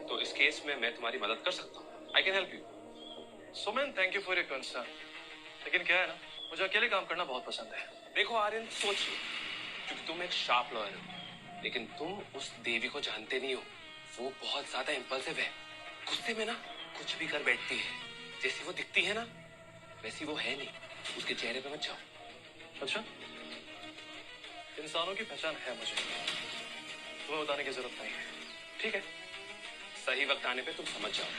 Speaker 8: तो इस केस में मैं तुम्हारी मदद कर सकता हूँ। I can help you.
Speaker 4: Suman, thank you for your concern, लेकिन क्या है ना, मुझे अकेले काम करना बहुत पसंद है।
Speaker 8: देखो आर्यन, सोचिए, क्योंकि तुम एक शार्प लॉयर हो, लेकिन तुम उस देवी को जानते नहीं हो। वो बहुत ज्यादा इम्पल्सिव है, गुस्से में ना कुछ भी कर बैठती है। जैसी वो दिखती है ना वैसी वो है नहीं। उसके चेहरे पे मत जाओ।
Speaker 4: अच्छा, इंसानों की पहचान है मुझे, तुम्हें बताने की जरूरत नहीं है।
Speaker 8: ठीक है, सही वक्त आने पे तुम समझ जाओ।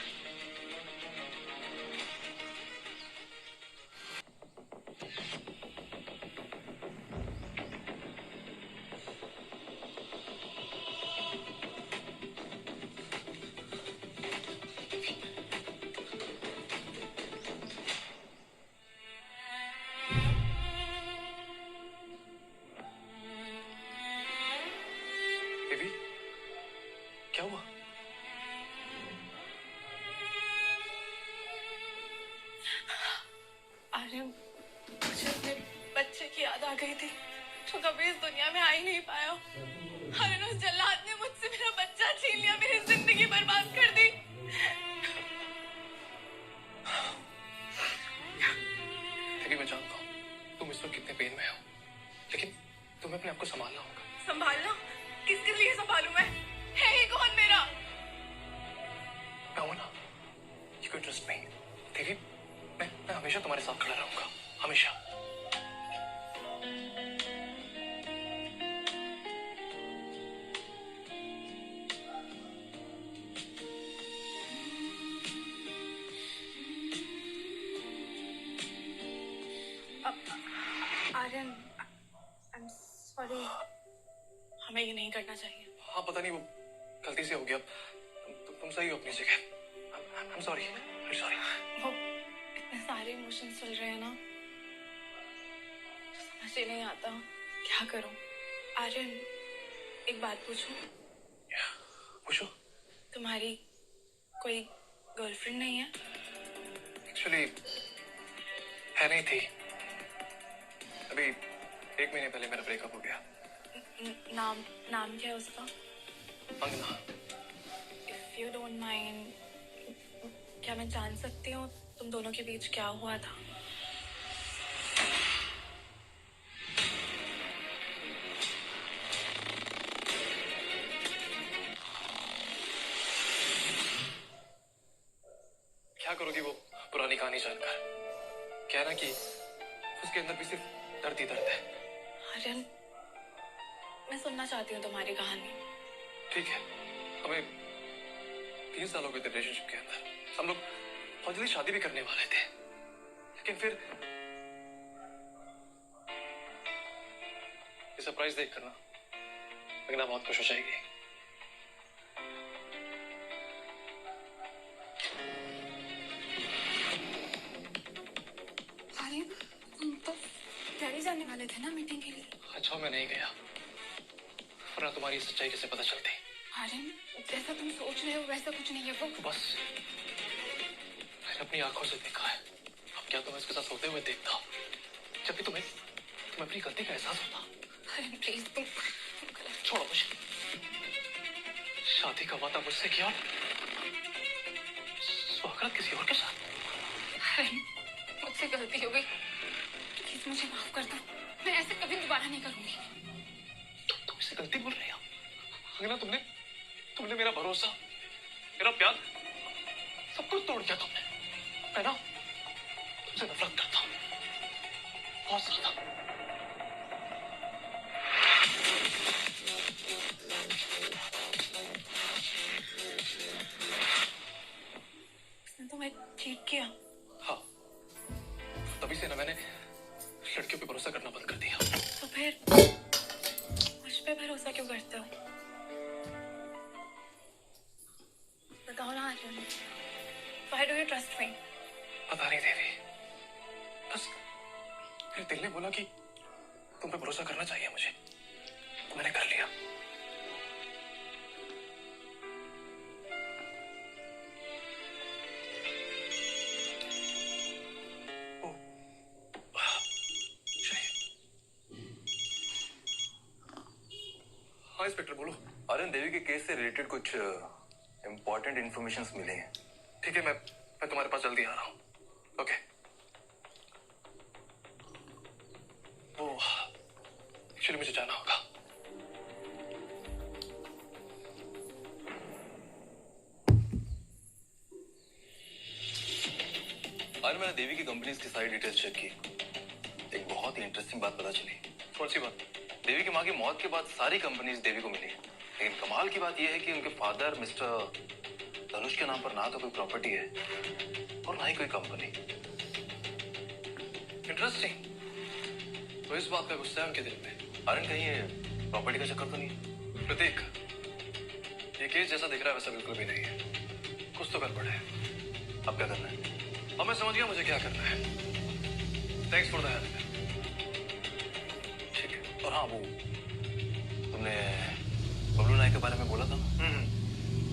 Speaker 4: देवी, क्या हुआ?
Speaker 1: आर्यन, मुझे अपने बच्चे की याद आ गई थी जो कभी इस दुनिया में आ ही नहीं पाया। आर्यन, उस जल्लाद ने मुझसे मेरा बच्चा छीन लिया, मेरी जिंदगी बर्बाद कर दी।
Speaker 4: देवी, मैं जानता हूँ तुम इस वक्त कितने पेन में हो, लेकिन तुम्हें अपने आप को संभालना होगा।
Speaker 1: संभालना? किसके लिए संभालूं मैं? है ही कौन मेरा?
Speaker 4: मैं हूं ना, you can trust me। देवी, मैं हमेशा तुम्हारे साथ खड़ा रहूंगा, हमेशा।
Speaker 1: Aryan, I am sorry. हमें ये नहीं करना चाहिए।
Speaker 4: हाँ, पता नहीं वो गलती से हो गया। तुम सही हो अपनी जगह। I'm sorry, I'm sorry।
Speaker 1: वो इतने सारे इमोशंस चल रहे हैं ना, समझ ही नहीं आता क्या करूं। आर्यन, एक बात पूछूं?
Speaker 4: पूछो।
Speaker 1: तुम्हारी कोई गर्लफ्रेंड नहीं है?
Speaker 4: एक्चुअली है नहीं थी। अभी 1 महीने पहले मेरा ब्रेकअप हो गया।
Speaker 1: नाम क्या है उसका?
Speaker 4: अंगना।
Speaker 1: इफ यू डोंट माइंड, क्या मैं जान सकती हूँ तुम दोनों के बीच क्या हुआ था?
Speaker 4: क्या करोगी वो पुरानी कहानी जानकर? क्या है ना कि उसके अंदर भी सिर्फ दर्द ही दर्द है।
Speaker 1: आर्यन, मैं सुनना चाहती हूँ तुम्हारी कहानी।
Speaker 4: ठीक है, हमें 3 साल हो गए थे रिलेशनशिप के अंदर। हम लोग बहुत जल्दी शादी भी करने वाले थे, लेकिन फिर ये सरप्राइज देख कर ना अंगना बहुत खुश हो जाएगी।
Speaker 1: आर्यन, तुम तो दिल्ली जाने वाले थे ना मीटिंग के लिए?
Speaker 4: अच्छा मैं नहीं गया, वरना तुम्हारी सच्चाई कैसे पता चलती।
Speaker 1: आर्यन, जैसा तुम सोच रहे हो वैसा कुछ नहीं है वो।
Speaker 4: बस मैंने अपनी आंखों से देखा है, अब क्या तुम्हें इसके साथ होते हुए देखता जब भी तुम्हें अपनी गलती का एहसास होता।
Speaker 1: आर्यन प्लीज, तुम
Speaker 4: छोड़ो मुझे। शादी का वादा मुझसे किया, स्वागत किसी और के साथ।
Speaker 1: आर्यन, मुझसे गलती हो गई, प्लीज मुझे माफ कर दो। मैं ऐसे कभी दोबारा नहीं करूंगी।
Speaker 4: तुम इससे गलती बोल रही हो अंगना? तुमने मेरा भरोसा, मेरा प्यार, सब कुछ तोड़ दिया तुमने। मैं ना तुमसे नफरत करता हूँ, बहुत ज्यादा।
Speaker 1: उसने तुम्हें चीट किया?
Speaker 4: हाँ, तभी से ना मैंने लड़कियों पे भरोसा करना बंद कर दिया।
Speaker 1: तो फिर मुझ पे भरोसा क्यों करते हो? बताओ ना Aryan, Why do you trust me?
Speaker 4: पता नहीं देवी, बस मेरे दिल ने बोला कि तुम पे भरोसा करना चाहिए मुझे, तो मैंने कर लिया। हाँ इंस्पेक्टर बोलो।
Speaker 7: आर्यन, देवी के केस से रिलेटेड कुछ इम्पोर्टेंट इन्फॉर्मेशन मिले हैं।
Speaker 4: ठीक है, मैं तुम्हारे पास जल्दी आ रहा हूँ। ओके। वो एक्चुअली मुझे जाना होगा।
Speaker 7: आर्यन, मैंने देवी की कंपनीज की सारी डिटेल्स चेक की, एक बहुत ही इंटरेस्टिंग बात पता चली।
Speaker 4: कौन सी बात?
Speaker 7: देवी की माँ की मौत के बाद सारी कंपनीज देवी को मिली, लेकिन कमाल की बात यह है कि उनके फादर मिस्टर धनुष के नाम पर ना तो कोई प्रॉपर्टी है और ना ही कोई कंपनी।
Speaker 4: इंटरेस्टिंग। तो इस बात का गुस्सा है उनके दिल में।
Speaker 7: आर्यन, कहीं ये प्रॉपर्टी का चक्कर तो नहीं?
Speaker 4: प्रतीक, ये केस जैसा दिख रहा है वैसा बिल्कुल भी नहीं है, कुछ तो गड़बड़ है।
Speaker 7: अब क्या करना है?
Speaker 4: अब मैं समझ गया मुझे क्या करना है। Thanks for the help.
Speaker 7: ठीक है। और हाँ, वो तुमने बबलू नायक के बारे में बोला था ना?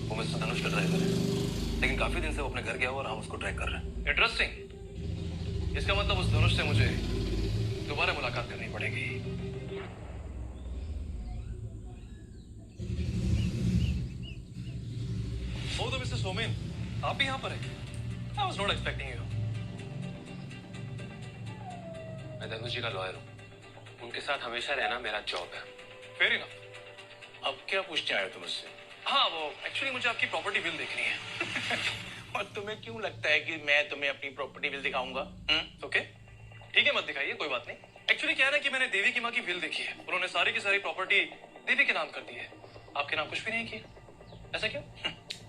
Speaker 7: वो मिस्टर धनुष का ड्राइवर है, लेकिन काफी दिन से वो अपने घर गया हुआ और हम उसको ट्रैक कर रहे हैं।
Speaker 4: इंटरेस्टिंग। इसका मतलब उस धनुष से मुझे दोबारा मुलाकात करनी पड़ेगी। ओ तो मिस्टर सोमेन, आप भी यहाँ पर हैं? I was not expecting you.
Speaker 8: मैं धनुष जी का लॉयर हूँ, उनके साथ हमेशा रहना मेरा जॉब है।
Speaker 4: Fair enough.
Speaker 9: अब क्या पूछते आए हो तुम मुझसे?
Speaker 4: हाँ, वो एक्चुअली मुझे आपकी प्रॉपर्टी बिल देखनी है।
Speaker 9: और तुम्हें क्यों लगता है कि मैं तुम्हें अपनी प्रॉपर्टी बिल दिखाऊंगा?
Speaker 4: ओके, ठीक है, मत दिखाइए, कोई बात नहीं। एक्चुअली क्या है ना कि मैंने देवी की माँ की बिल देखी है, उन्होंने सारी की सारी प्रॉपर्टी देवी के नाम कर दी है, आपके नाम कुछ भी नहीं किया। ऐसा क्यों?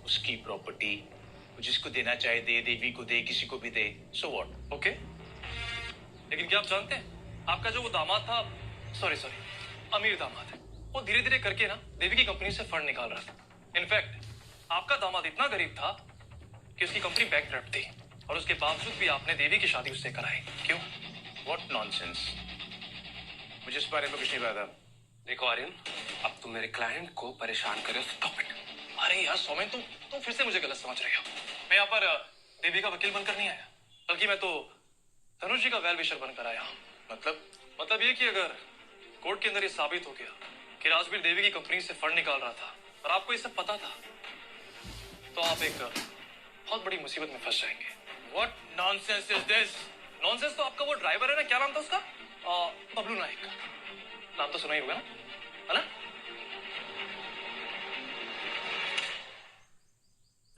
Speaker 9: उसकी प्रॉपर्टी जिसको देना चाहे दे, देवी को दे, किसी को भी दे, सो व्हाट?
Speaker 4: ओके, लेकिन क्या आप जानते हैं आपका जो वो दामाद था, सॉरी अमीर दामाद है, वो धीरे धीरे करके ना देवी की कंपनी से फंड निकाल रहा था। इनफैक्ट आपका दामाद इतना गरीब था कि उसकी कंपनी बैंकक्रप्ट थी, और उसके बावजूद भी आपने देवी की शादी उससे कराई। क्यों?
Speaker 9: व्हाट नॉनसेंस, मुझे इस बारे में कुछ नहीं पता।
Speaker 8: देखो आर्यन, अब तुम मेरे क्लाइंट को परेशान करे, स्टॉप इट।
Speaker 4: अरे यार सौमेन, तुम फिर से मुझे गलत समझ रहे हो। मैं यहाँ पर देवी का वकील बनकर नहीं आया, बल्कि मैं तो धनुष जी का वेल विशर बनकर आया हूँ। मतलब ये कि अगर कोर्ट के अंदर ये साबित हो गया कि राजवीर देवी की कंपनी से फंड निकाल रहा था और आपको ये सब पता था, तो आप एक बहुत बड़ी मुसीबत में फंस जाएंगे।
Speaker 9: What nonsense is this?
Speaker 4: Nonsense तो आपका वो ड्राइवर है ना, क्या नाम था उसका? बबलू नायक का नाम तो सुना ही होगा ना, है ना?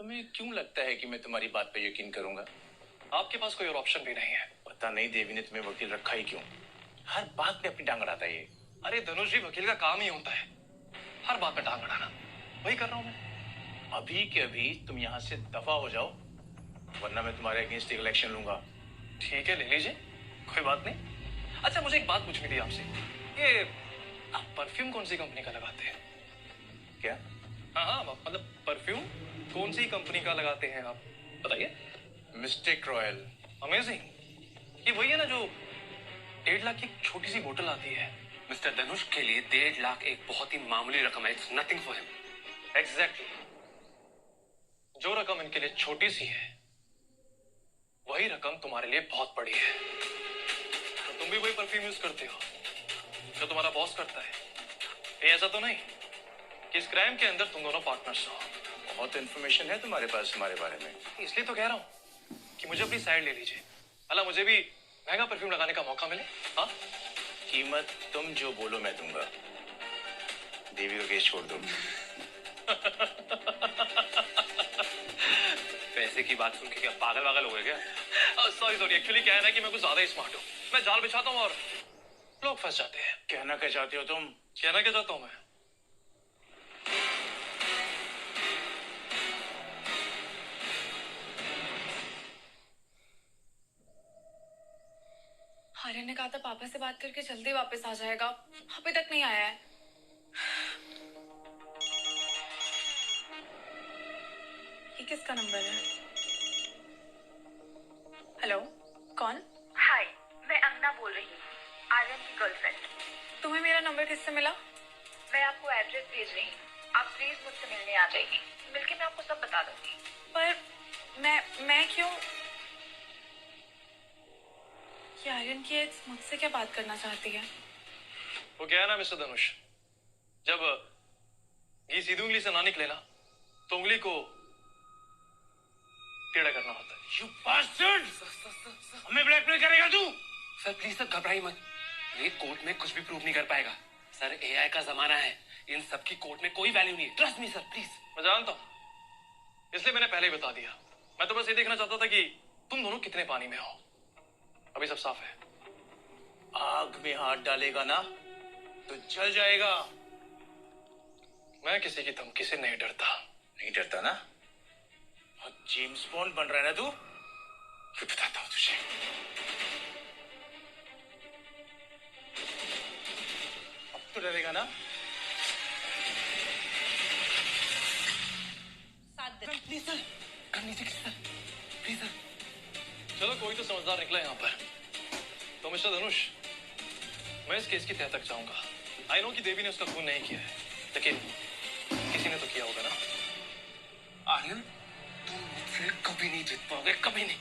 Speaker 9: तुम्हें क्यों लगता है कि मैं तुम्हारी बात पे यकीन करूंगा?
Speaker 4: आपके पास कोई और ऑप्शन भी नहीं है।
Speaker 9: पता नहीं देवी ने तुम्हें वकील रखा ही क्यों? हर बात पे अपनी टांग अड़ाता है ये।
Speaker 4: अरे धनुष जी, वकील का काम ही होता है हर बात पे टांग अड़ाना, वही कर रहा हूं मैं।
Speaker 9: अभी के अभी तुम यहाँ से दफा हो जाओ, वरना मैं तुम्हारे अगेंस्ट एक इलेक्शन लूंगा।
Speaker 4: ठीक है, ले लीजिए, कोई बात नहीं। अच्छा, मुझे एक बात पूछनी थी आपसे, ये आप परफ्यूम कौन सी कंपनी का लगाते हैं?
Speaker 9: क्या?
Speaker 4: हाँ, मतलब परफ्यूम कौन सी कंपनी का लगाते हैं आप, बताइए।
Speaker 9: Mistake royal.
Speaker 4: अमेजिंग। ये वही है ना जो 1.5 लाख की एक छोटी सी बोतल आती है
Speaker 8: मिस्टर धनुष के लिए 1.5 लाख एक बहुत ही मामूली रकम है. It's nothing for him.
Speaker 4: Exactly. जो रकम इनके लिए छोटी सी है, वही रकम तुम्हारे लिए बहुत बड़ी है. तो तुम भी वही परफ्यूम यूज करते हो जो तुम्हारा बॉस करता है. ये ऐसा तो नहीं कि इस क्राइम के अंदर तुम दोनों पार्टनर्स हो.
Speaker 9: बहुत इन्फॉर्मेशन है तुम्हारे पास हमारे बारे में.
Speaker 4: इसलिए तो कह रहा हूं कि मुझे अपनी साइड ले लीजिए. अला मुझे भी महंगा परफ्यूम लगाने का मौका मिले. हाँ,
Speaker 9: कीमत तुम जो बोलो मैं दूंगा. देवी को केस छोड़ दो.
Speaker 8: पैसे की बात सुन के क्या पागल वागल हो गए क्या?
Speaker 4: सॉरी. एक्चुअली क्या है ना कि मैं कुछ ज्यादा ही स्मार्ट हूँ. मैं जाल बिछाता हूँ और लोग फंस जाते हैं.
Speaker 9: कहना क्या चाहते हो तुम?
Speaker 4: कहना क्या चाहता हूँ मैं?
Speaker 1: आर्यन ने कहा था पापा से बात करके जल्दी वापस आ जाएगा. अभी तक नहीं आया है. ये किसका नंबर है? हेलो, कौन?
Speaker 5: हाय, मैं अंगना बोल रही हूँ, आर्यन की गर्लफ्रेंड.
Speaker 1: तुम्हें मेरा नंबर किससे मिला?
Speaker 5: मैं आपको एड्रेस भेज रही हूँ. आप प्लीज मुझसे मिलने आ जाइए. मिलके मैं आपको सब बता दूंगी.
Speaker 1: पर मैं क्यों? ये आर्यन की ex मुझसे क्या बात करना चाहती है?
Speaker 4: वो क्या है ना मिस्टर धनुष, जब घी सीधी उंगली से ना निकले ना तो उंगली को टेढ़ा करना होता है.
Speaker 9: You bastard! हमें ब्लैकमेल करेगा तू?
Speaker 8: सर प्लीज सर घबराइए मत. ये कोर्ट में कुछ भी प्रूव नहीं कर पाएगा. सर एआई का जमाना है. इन सब की कोर्ट में कोई वैल्यू नहीं है. Trust me sir please.
Speaker 4: मैं जानता हूँ, इसलिए मैंने पहले ही बता दिया. मैं तो बस ये देखना चाहता था कि तुम दोनों कितने पानी में हो. अभी सब साफ है.
Speaker 9: आग में हाथ डालेगा ना तो जल जाएगा.
Speaker 4: मैं किसी की धमकी से नहीं डरता.
Speaker 9: नहीं डरता ना? जेम्स बॉन्ड बन रहा है ना तू? फिर बताता हूं तुझे. अब तो डरेगा ना?
Speaker 8: प्लीज सर करनी चाहिए सर. Please sir.
Speaker 4: चलो कोई तो समझदार निकला यहाँ पर. तो मिस्टर धनुष, मैं इस केस की तह तक जाऊंगा. आई नो कि देवी ने उसका खून नहीं किया है, लेकिन किसी ने तो किया होगा ना.
Speaker 8: आर्यन तुम मुझसे कभी नहीं जीत पाओगे. कभी नहीं.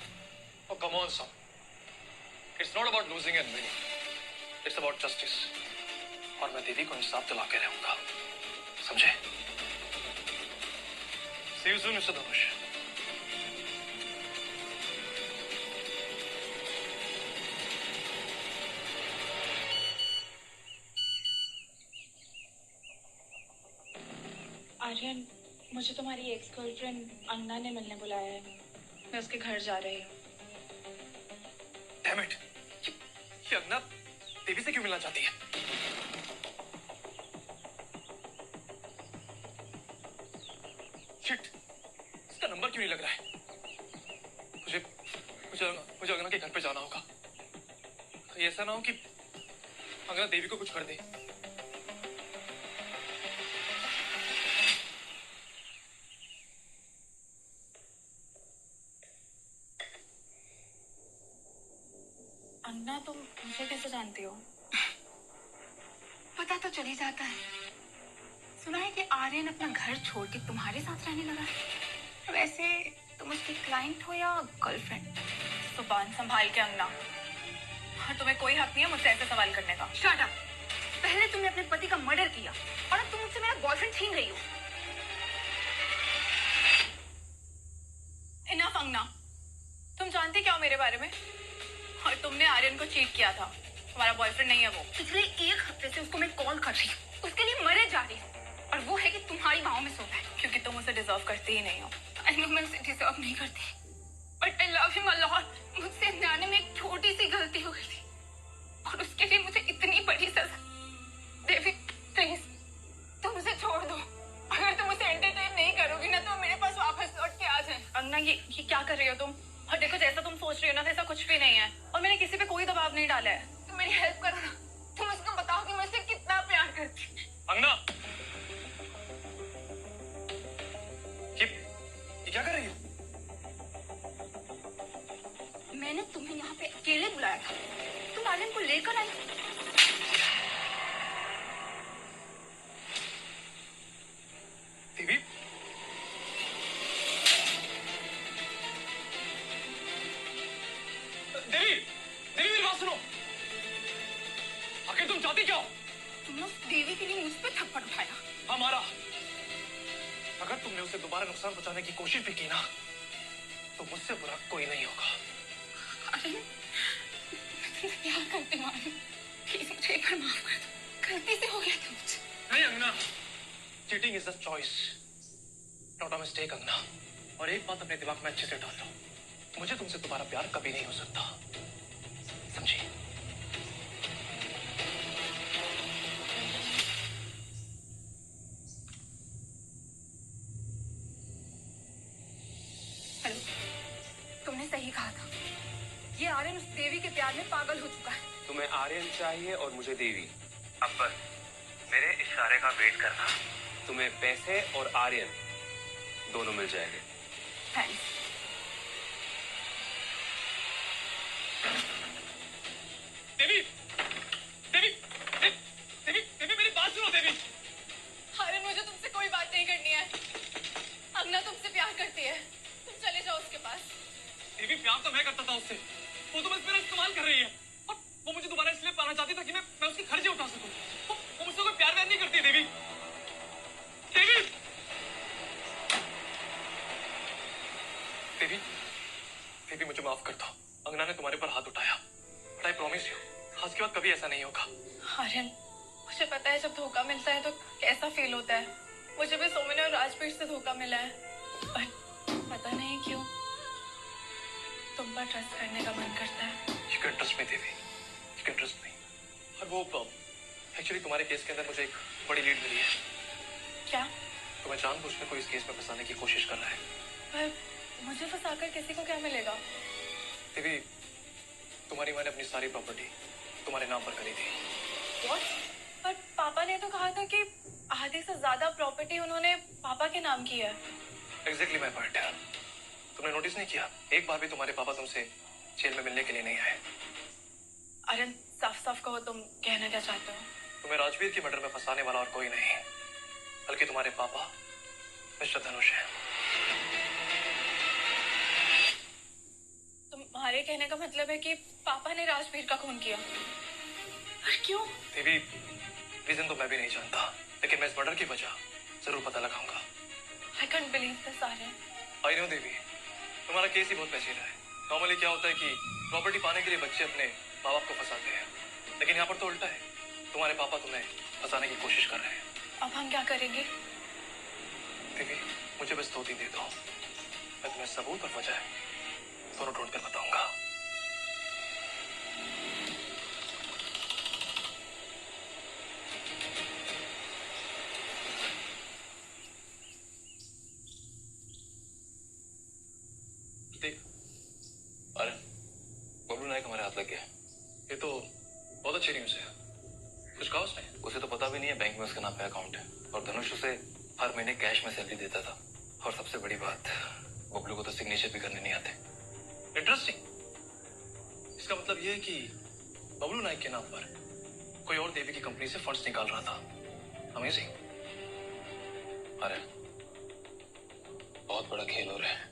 Speaker 4: Oh, come on, son. It's not about losing and winning. It's about justice. और मैं देवी को इंसाफ दिला के रहूंगा. समझे? See you soon, Mr. धनुष.
Speaker 1: आर्यन, मुझे तुम्हारी एक्स गर्लफ्रेंड अंगना ने मिलने बुलाया है. मैं उसके घर जा रही हूँ.
Speaker 4: Damn it! ये अंगना देवी से क्यों मिलना चाहती है? Shit! इसका नंबर क्यों नहीं लग रहा है? मुझे अंगना के घर पे जाना होगा. ये ऐसा ना हो कि अंगना देवी को कुछ कर दे.
Speaker 1: अंगना, तुम मुझे कैसे जानती हो?
Speaker 10: पता तो चली जाता है. सुना है कि आर्यन अपना घर छोड़ के तुम्हारे साथ रहने लगा है. वैसे तुम उसकी क्लाइंट हो या गर्लफ्रेंड?
Speaker 1: जुबान संभाल के अंगना. और तुम्हें कोई हक नहीं है मुझसे ऐसे सवाल करने का.
Speaker 10: Shut up. पहले तुमने अपने पति का मर्डर किया और अब तुम मुझसे मेरा बॉयफ्रेंड छीन रही हो.
Speaker 1: इनफ अंगना. तुम जानती क्या हो मेरे बारे में? और तुमने आर्यन को चीट किया था. तुम्हारा बॉयफ्रेंड नहीं है वो.
Speaker 10: पिछले 1 हफ्ते से उसको मैं कॉल कर रही हूँ. उसके लिए मरे जा रही हूँ. और वो है कि तुम्हारी बाहों में सोता है.
Speaker 1: क्योंकि तुम उसे डिजर्व करती ही नहीं हो.
Speaker 10: आई नो मैं उसे डिजर्व नहीं करती, but I love him a lot. मुझसे अन्याय में एक छोटी सी गलती हो गई थी और उसके लिए मुझे इतनी बड़ी सजा. देवी प्लीज तुम उसे छोड़ दो. अगर तुम उसे एंटरटेन नहीं करोगी ना तो मेरे पास वापस लौट के आ जाए.
Speaker 1: अंगना, ये क्या कर रही हो तुम? और देखो, जैसा तुम सोच रही हो ना वैसा कुछ भी नहीं है. और मैंने किसी पे कोई दबाव नहीं डाला है.
Speaker 10: तुम मेरी हेल्प करो ना. तुम उसको बताओ कि मैं उससे कितना प्यार करती हूँ.
Speaker 4: अंगना, ये क्या कर रही हो?
Speaker 10: मैंने तुम्हें यहाँ पे अकेले बुलाया था. तुम आर्यन को लेकर आई. शादी के लिए मुझ पे थप्पड़ उठाया।
Speaker 4: हमारा अगर तुमने उसे दोबारा नुकसान पहुंचाने की कोशिश भी की ना तो मुझसे बुरा कोई नहीं होगा।
Speaker 10: अरे मैं तुमसे प्यार करती हूँ आर्यन, प्लीज मुझे एक बार माफ कर दो, गलती से हो गया था मुझसे।
Speaker 4: नहीं अंगना, cheating is a choice not a mistake अंगना। और एक बात अपने दिमाग में अच्छे से डाल लो, मुझे तुमसे दोबारा प्यार कभी नहीं हो सकता, समझी?
Speaker 10: हेलो, तुमने सही कहा था, ये आर्यन उस देवी के प्यार में पागल हो चुका है।
Speaker 8: तुम्हें आर्यन चाहिए और मुझे देवी। अब बस मेरे इशारे का वेट करना। तुम्हें पैसे और आर्यन दोनों मिल जाएंगे।
Speaker 10: थैंक्स।
Speaker 4: देवी, देवी, देवी, देवी मेरी बात सुनो देवी।
Speaker 1: आर्यन, मुझे तुमसे कोई बात नहीं करनी है। अंगना तुमसे प्यार करती है, तुम चले जाओ उसके पास।
Speaker 4: देवी प्यार तो मैं करता था उससे, वो तो बस मेरा इस्तेमाल कर रही है। और वो मुझे दोबारा इसलिए पाना चाहती था कि मैं उसकी खर्चे उठा सकूं। वो मुझसे कोई प्यार व्यार नहीं करती देवी। देवी, देवी, देवी मुझे माफ कर दो। अंगना ने तुम्हारे पर हाथ उठाया, बट आई प्रॉमिस यू आज के बाद कभी ऐसा नहीं होगा।
Speaker 1: आर्यन, मुझे पता है जब धोखा मिलता है तो कैसा फील होता है। मुझे भी सोमिनी और राजवीर से धोखा मिला है, पर पता नहीं क्यों तुम पर ट्रस्ट करने का मन करता है।
Speaker 4: You can trust me, Devi, you can trust me। और वो एक्चुअली तुम्हारे केस के अंदर मुझे एक बड़ी लीड मिली है।
Speaker 1: क्या?
Speaker 4: तुम्हें जानबूझकर कोई इस केस में फंसाने की कोशिश कर रहा है।
Speaker 1: पर मुझे फंसाकर किसी को क्या मिलेगा?
Speaker 4: देवी, तुम्हारी माँ ने अपनी सारी प्रॉपर्टी तुम्हारे नाम पर करी थी।
Speaker 1: What? पर पापा ने तो कहा था कि आधे से ज्यादा प्रॉपर्टी उन्होंने पापा के नाम की है।
Speaker 4: एग्जैक्टली माय पॉइंट है। तुमने नोटिस नहीं किया, एक बार भी तुम्हारे पापा तुमसे जेल में मिलने के लिए नहीं आए।
Speaker 1: आर्यन, साफ साफ कहो, तुम कहना क्या चाहते हो?
Speaker 4: तुम्हें राजवीर की मर्डर में फंसाने वाला और कोई नहीं, बल्कि तुम्हारे पापा मिस्टर धनुष है।
Speaker 1: तुम्हारे कहने का मतलब है कि पापा ने राजवीर का खून किया? पर क्यों?
Speaker 4: देवी, रीजन तो मैं भी नहीं जानता, लेकिन मैं इस मर्डर की वजह जरूर पता लगाऊंगा।
Speaker 1: I can't believe this, Aryan.
Speaker 4: I know Devi, तुम्हारा केस ही बहुत पेचीदा है। नॉर्मली क्या होता है कि प्रॉपर्टी पाने के लिए बच्चे अपने माँ बाप को फंसाते हैं, लेकिन यहाँ पर तो उल्टा है, तुम्हारे पापा तुम्हें फंसाने की कोशिश कर रहे हैं।
Speaker 1: अब हम क्या करेंगे?
Speaker 4: देवी, मुझे बस 2 दिन दे दो, मैं तुम्हें सबूत और वजह दोनों ढूंढ कर बताऊंगा।
Speaker 7: अरे बबलू नायक हमारे हाथ लग गया।
Speaker 4: ये तो बहुत अच्छी न्यूज है। कुछ कहा उसने?
Speaker 7: उसे तो पता भी नहीं है बैंक में उसका नाम पे अकाउंट है, और धनुष उसे हर महीने कैश में सैलरी देता था। और सबसे बड़ी बात, बबलू को तो सिग्नेचर भी करने नहीं आते।
Speaker 4: इंटरेस्टिंग। इसका मतलब ये है कि बबलू नायक के नाम पर कोई और देवी की कंपनी से फंड्स निकाल रहा था। अमेजिंग।
Speaker 7: अरे बहुत बड़ा खेल हो रहा है,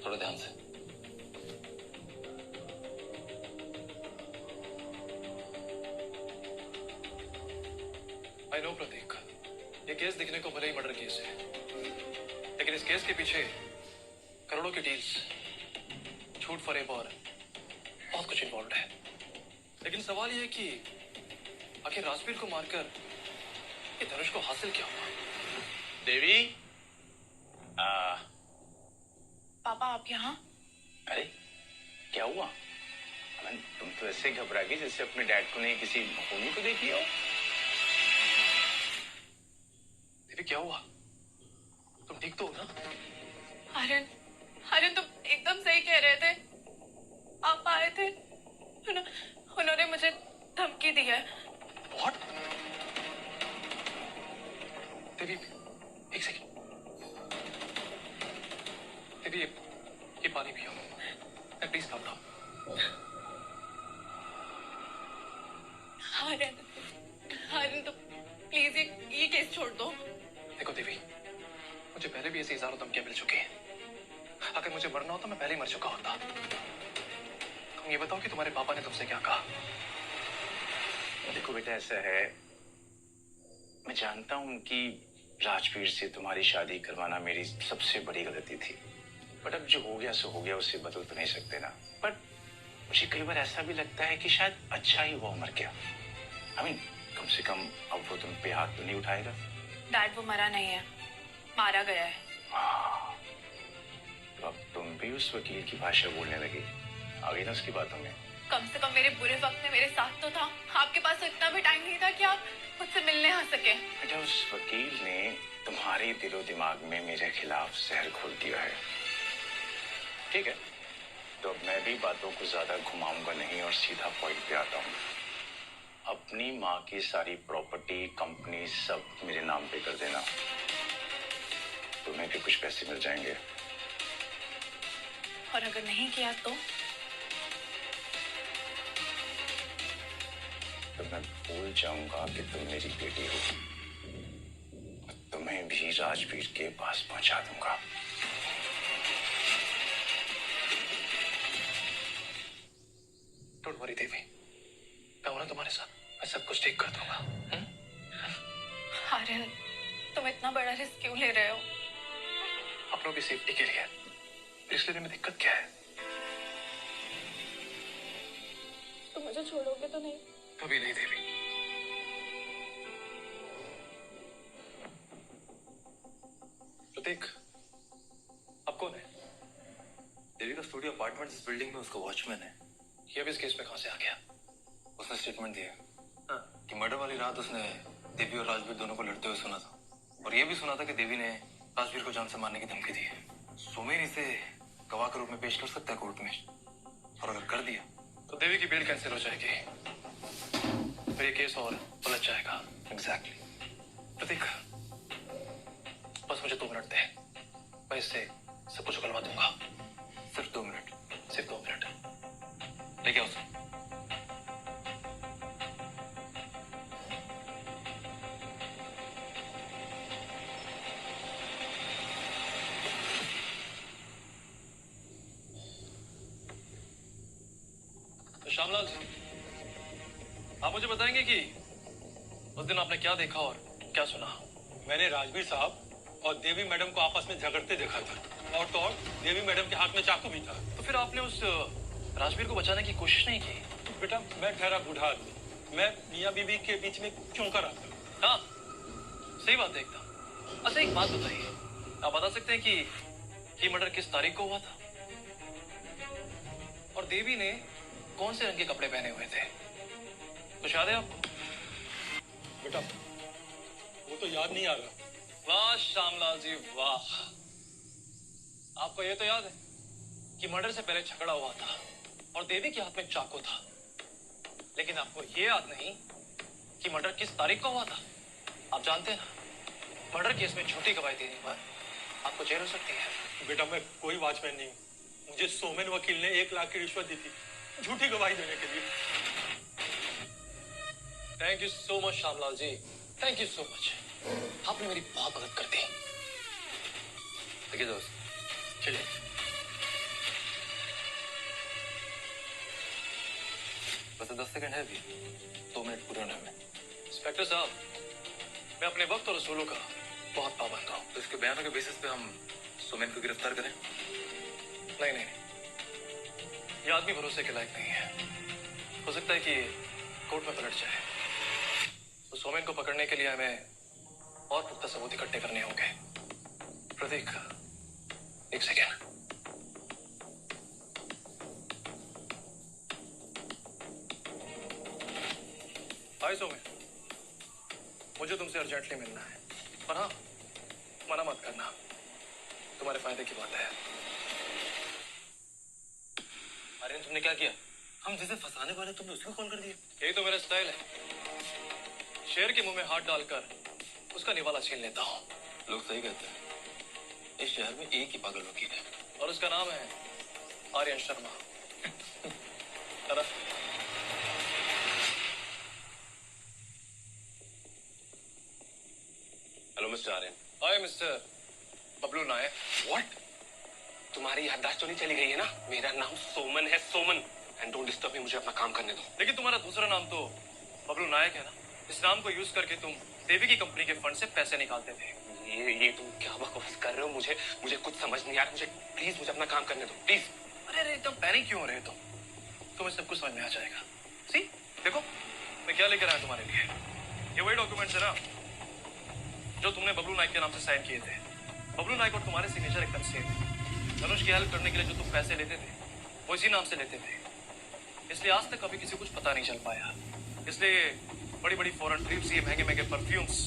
Speaker 7: थोड़ा ध्यान से।
Speaker 4: आई नो प्रतीक, ये केस दिखने को भले ही मर्डर केस है, लेकिन इस केस के पीछे करोड़ों की डील्स, झूठ फरेब और बहुत कुछ इन्वॉल्व है। लेकिन सवाल ये है कि आखिर राजवीर को मारकर ये धनुष को हासिल क्या हुआ?
Speaker 9: देवी,
Speaker 1: पापा, आप यहाँ?
Speaker 9: अरे क्या हुआ? अमन, तुम तो ऐसे घबरा गई जैसे अपने डैड को नहीं किसी खूनी को देख लिया हो।
Speaker 4: देवी क्या हुआ? तुम ठीक तो हो ना?
Speaker 1: आर्यन, आर्यन, तुम एकदम सही कह रहे थे। आप आए थे, उन्होंने मुझे धमकी दी है।
Speaker 4: What? देवी, एक सेकंड। देवी, ये पानी पियो। Please calm down.
Speaker 1: Aryan, Aryan, तो प्लीज ये केस छोड़ दो।
Speaker 4: देखो देवी, मुझे पहले भी ऐसी हजारों धमकियां मिल चुकी हैं। अगर मुझे मरना होता मैं पहले ही मर चुका होता। तुम ये बताओ कि तुम्हारे पापा ने तुमसे क्या कहा?
Speaker 9: देखो बेटा, ऐसा है, मैं जानता हूं कि राजवीर से तुम्हारी शादी करवाना मेरी सबसे बड़ी गलती थी, बट अब जो हो गया सो हो गया, उसे बदल तो नहीं सकते ना। बट मुझे कई बार ऐसा भी लगता है कि शायद अच्छा ही हुआ मर गया। कम से कम अब वो तुम पे हाथ तो नहीं उठाएगा।
Speaker 1: डैड वो मरा नहीं है, मारा गया है।
Speaker 9: तो अब तुम भी उस वकील की भाषा बोलने लगी, आ गई ना उसकी बातों में।
Speaker 1: कम से कम मेरे बुरे वक्त में मेरे साथ तो था। आपके पास तो इतना भी टाइम नहीं था कि आप मुझसे मिलने आ सके।
Speaker 9: बेटा उस वकील ने तुम्हारे दिलो दिमाग में मेरे खिलाफ जहर घोल दिया है। ठीक है, तो अब मैं भी बातों को ज्यादा घुमाऊंगा नहीं और सीधा पॉइंट पे आता हूँ। अपनी माँ की सारी प्रॉपर्टी, कंपनी सब मेरे नाम पे कर देना, तुम्हें भी कुछ पैसे मिल जाएंगे।
Speaker 1: और अगर नहीं किया तो
Speaker 9: मैं भूल जाऊंगा कि तुम मेरी बेटी हो, तुम्हें भी राजवीर के पास पहुंचा दूंगा।
Speaker 4: डोंट वरी देवी, मैं हूं ना तुम्हारे साथ, मैं सब कुछ ठीक कर दूंगा।
Speaker 1: आर्यन, तुम इतना बड़ा रिस्क क्यों ले रहे हो?
Speaker 4: अपनों की सेफ्टी के लिए। रिस्क लेने में दिक्कत क्या है?
Speaker 1: तुम मुझे छोड़ोगे तो नहीं?
Speaker 4: कभी नहीं देवी। प्रतीक, अब कौन है?
Speaker 7: देवी का स्टूडियो अपार्टमेंट इस बिल्डिंग में उसका वॉचमैन है।
Speaker 4: ये अब इस केस में कहां से आ गया?
Speaker 7: उसने स्टेटमेंट दिया कि मर्डर वाली रात उसने देवी और राजवीर दोनों को लड़ते हुए सुना था, और ये भी सुना था कि देवी ने राजवीर को जान से मारने की धमकी दी है। सोमेन इसे गवाह के रूप में पेश कर सकता है कोर्ट में, और अगर कर दिया
Speaker 4: तो देवी की बेल कैंसिल हो जाएगी, फिर ये केस और उलझ जाएगा।
Speaker 7: एग्जैक्टली।
Speaker 4: प्रतीक, बस मुझे 2 मिनट दे, मैं इससे सब कुछ उगलवा दूंगा।
Speaker 7: सिर्फ 2 मिनट?
Speaker 4: सिर्फ 2 मिनट।
Speaker 7: लेके आओ उसे।
Speaker 4: तो श्यामलाल जी, आप मुझे बताएंगे कि उस दिन आपने क्या देखा और क्या सुना?
Speaker 11: मैंने राजवीर साहब और देवी मैडम को आपस में झगड़ते देखा था, और तो और देवी मैडम के हाथ में चाकू भी था।
Speaker 4: तो फिर आपने उस राजवीर को बचाने की कोशिश नहीं की?
Speaker 11: बेटा, मैं ठहरा बूढ़ा आदमी, मैं मियाँ बीवी के बीच में क्यों कर आता?
Speaker 4: हाँ, सही बात है एकदम। अच्छा एक बात बताइए, आप बता सकते हैं कि ये मर्डर किस तारीख को हुआ था? और देवी ने कौन से रंग के कपड़े पहने हुए थे? कुछ याद है आपको?
Speaker 11: बेटा, वो तो याद नहीं आ रहा।
Speaker 4: वाह श्यामलाल जी वाह, आपको ये तो याद है कि मर्डर से पहले झगड़ा हुआ था और देवी के हाथ में चाकू था, लेकिन आपको ये याद नहीं कि मर्डर किस तारीख को हुआ था? आप जानते हैं ना, मर्डर केस में झूठी गवाही देने पर आपको जेल हो सकती है।
Speaker 11: बेटा, मैं कोई वॉचमैन नहीं हूँ, मुझे सोमेन वकील ने 1 लाख की रिश्वत दी थी झूठी गवाही देने के लिए।
Speaker 4: Thank you so much Shyamlal ji, thank you so much, आपने मेरी बहुत मदद कर दी।
Speaker 7: देखिए दोस्त,
Speaker 11: चलिए।
Speaker 7: बस 10 सेकंड है, भी 2 मिनट पूरे होने में।
Speaker 4: इंस्पेक्टर साहब, मैं अपने वक्त और उसूलों का बहुत पाबंद हूँ।
Speaker 7: तो इसके बयानों के बेसिस पे हम सोमेन को गिरफ्तार करें?
Speaker 4: नहीं नहीं, ये आदमी भरोसे के लायक नहीं है, हो सकता है कि कोर्ट में पलट जाए। तो सोमेन को पकड़ने के लिए हमें और पुख्ता सबूत इकट्ठे करने होंगे। प्रतीक, 1 सेकेंड। हाय सोमेन, मुझे तुमसे अर्जेंटली मिलना है, पर हाँ, मना मत करना, तुम्हारे फायदे की बात है।
Speaker 7: अरे तुमने क्या किया? हम जिसे फंसाने वाले तुमने उसको कॉल कर दिया।
Speaker 4: यही तो मेरा स्टाइल है, शेर के मुंह में हाथ डालकर उसका निवाला छीन लेता हूँ।
Speaker 7: लोग सही कहते हैं, इस शहर में एक ही पागल वकील है,
Speaker 4: और उसका नाम है आर्यन शर्मा। अरे
Speaker 8: hello mister Aryan.
Speaker 4: Hi mister Bablu Nayak.
Speaker 8: What? तुम्हारी याददाश्त तो नहीं चली गई है ना? मेरा नाम सोमन है, Soman. And don't disturb me, मुझे अपना काम करने दो।
Speaker 4: लेकिन तुम्हारा दूसरा नाम तो बबलू नायक है ना? इस नाम को यूज करके तुम देवी की कंपनी के फंड से पैसे निकालते थे।
Speaker 8: ये तुम क्या बकवास कर रहे हो? मुझे कुछ समझ नहीं आ रहा। मुझे अपना काम करने दो प्लीज।
Speaker 4: अरे एकदम पैनिक क्यों हो रहे हो तुम्हें सब कुछ समझ में आ जाएगा। सी देखो मैं क्या लेकर आया तुम्हारे लिए। ये वही डॉक्यूमेंट्स है ना जो तुमने बबलू नाइक के नाम से साइन किए थे। बबलू नाइक और तुम्हारे सिग्नेचर एकदम सेम है। धनुष की हेल्प करने के लिए जो तुम पैसे लेते थे वो इसी नाम से लेते थे, इसलिए आज तक कभी किसी कुछ पता नहीं चल पाया। इसलिए बड़ी बड़ी फॉरेन ट्रिप्स, ये महंगे महंगे परफ्यूम्स,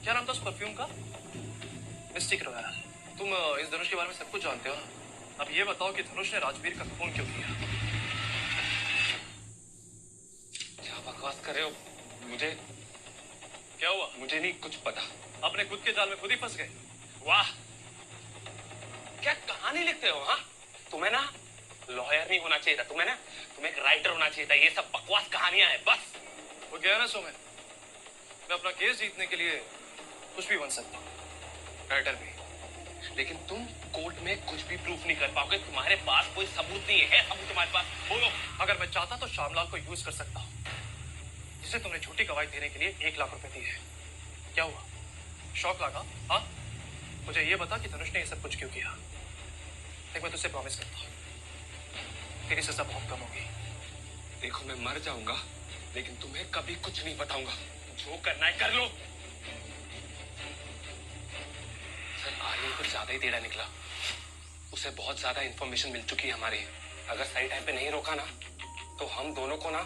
Speaker 4: क्या नाम था उस परफ्यूम का? Mistake royal. तुम इस धनुष के बारे में सब कुछ जानते हो ना। अब ये बताओ कि धनुष ने राजवीर का खून क्यों किया?
Speaker 8: क्या बकवास कर रहे हो? मुझे
Speaker 4: क्या हुआ?
Speaker 8: मुझे नहीं कुछ पता।
Speaker 4: अपने खुद के जाल में खुद ही फंस गए।
Speaker 8: वाह, क्या कहानी लिखते हो? हाँ, तुम्हें ना लॉयर नहीं होना चाहिए था, तुम्हें एक राइटर होना चाहिए था। ये सब बकवास कहानियां हैं बस।
Speaker 4: वो क्या है ना सोमेन, मैं अपना केस जीतने के लिए कुछ भी बन सकता हूँ, राइटर भी।
Speaker 8: लेकिन तुम कोर्ट में कुछ भी प्रूफ नहीं कर पाओगे। तुम्हारे पास कोई सबूत नहीं है। सबूत तुम्हारे पास बोलो।
Speaker 4: अगर मैं चाहता तो श्यामलाल को यूज कर सकता हूँ, जिसे तुमने झूठी गवाही देने के लिए 1 लाख रुपए दिए हैं। क्या हुआ, शौक लगा? हाँ, मुझे ये बता कि धनुष ने ये सब कुछ क्यों किया। देख मैं तुझसे प्रॉमिस करता हूँ तेरी सजा बहुत कम होगी।
Speaker 8: देखो मैं मर जाऊंगा लेकिन तुम्हें कभी कुछ नहीं बताऊंगा। जो करना है कर लो। सर आर्यन कुछ ज्यादा ही टेढ़ा निकला। उसे बहुत ज्यादा इंफॉर्मेशन मिल चुकी है हमारी। अगर सही टाइम पे नहीं रोका ना तो हम दोनों को ना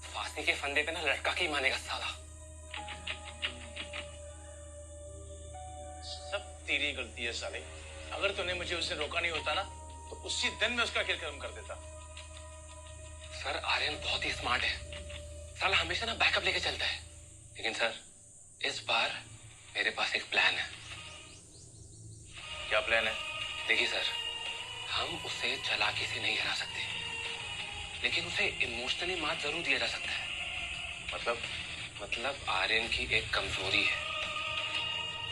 Speaker 8: फांसी के फंदे पे ना लटका के ही मानेगा साला।
Speaker 11: सब तेरी गलती है साले। अगर तूने मुझे उससे रोका नहीं होता ना तो उसी दिन में उसका किल खत्म कर देता।
Speaker 8: सर आर्यन बहुत ही स्मार्ट है। साला हमेशा ना बैकअप लेके चलता है। लेकिन सर इस बार मेरे पास एक प्लान है।
Speaker 9: क्या प्लान है?
Speaker 8: देखिए सर, हम उसे चालाकी से नहीं हरा सकते, लेकिन उसे इमोशनली मार जरूर दिया जा सकता है। मतलब आर्यन की एक कमजोरी है,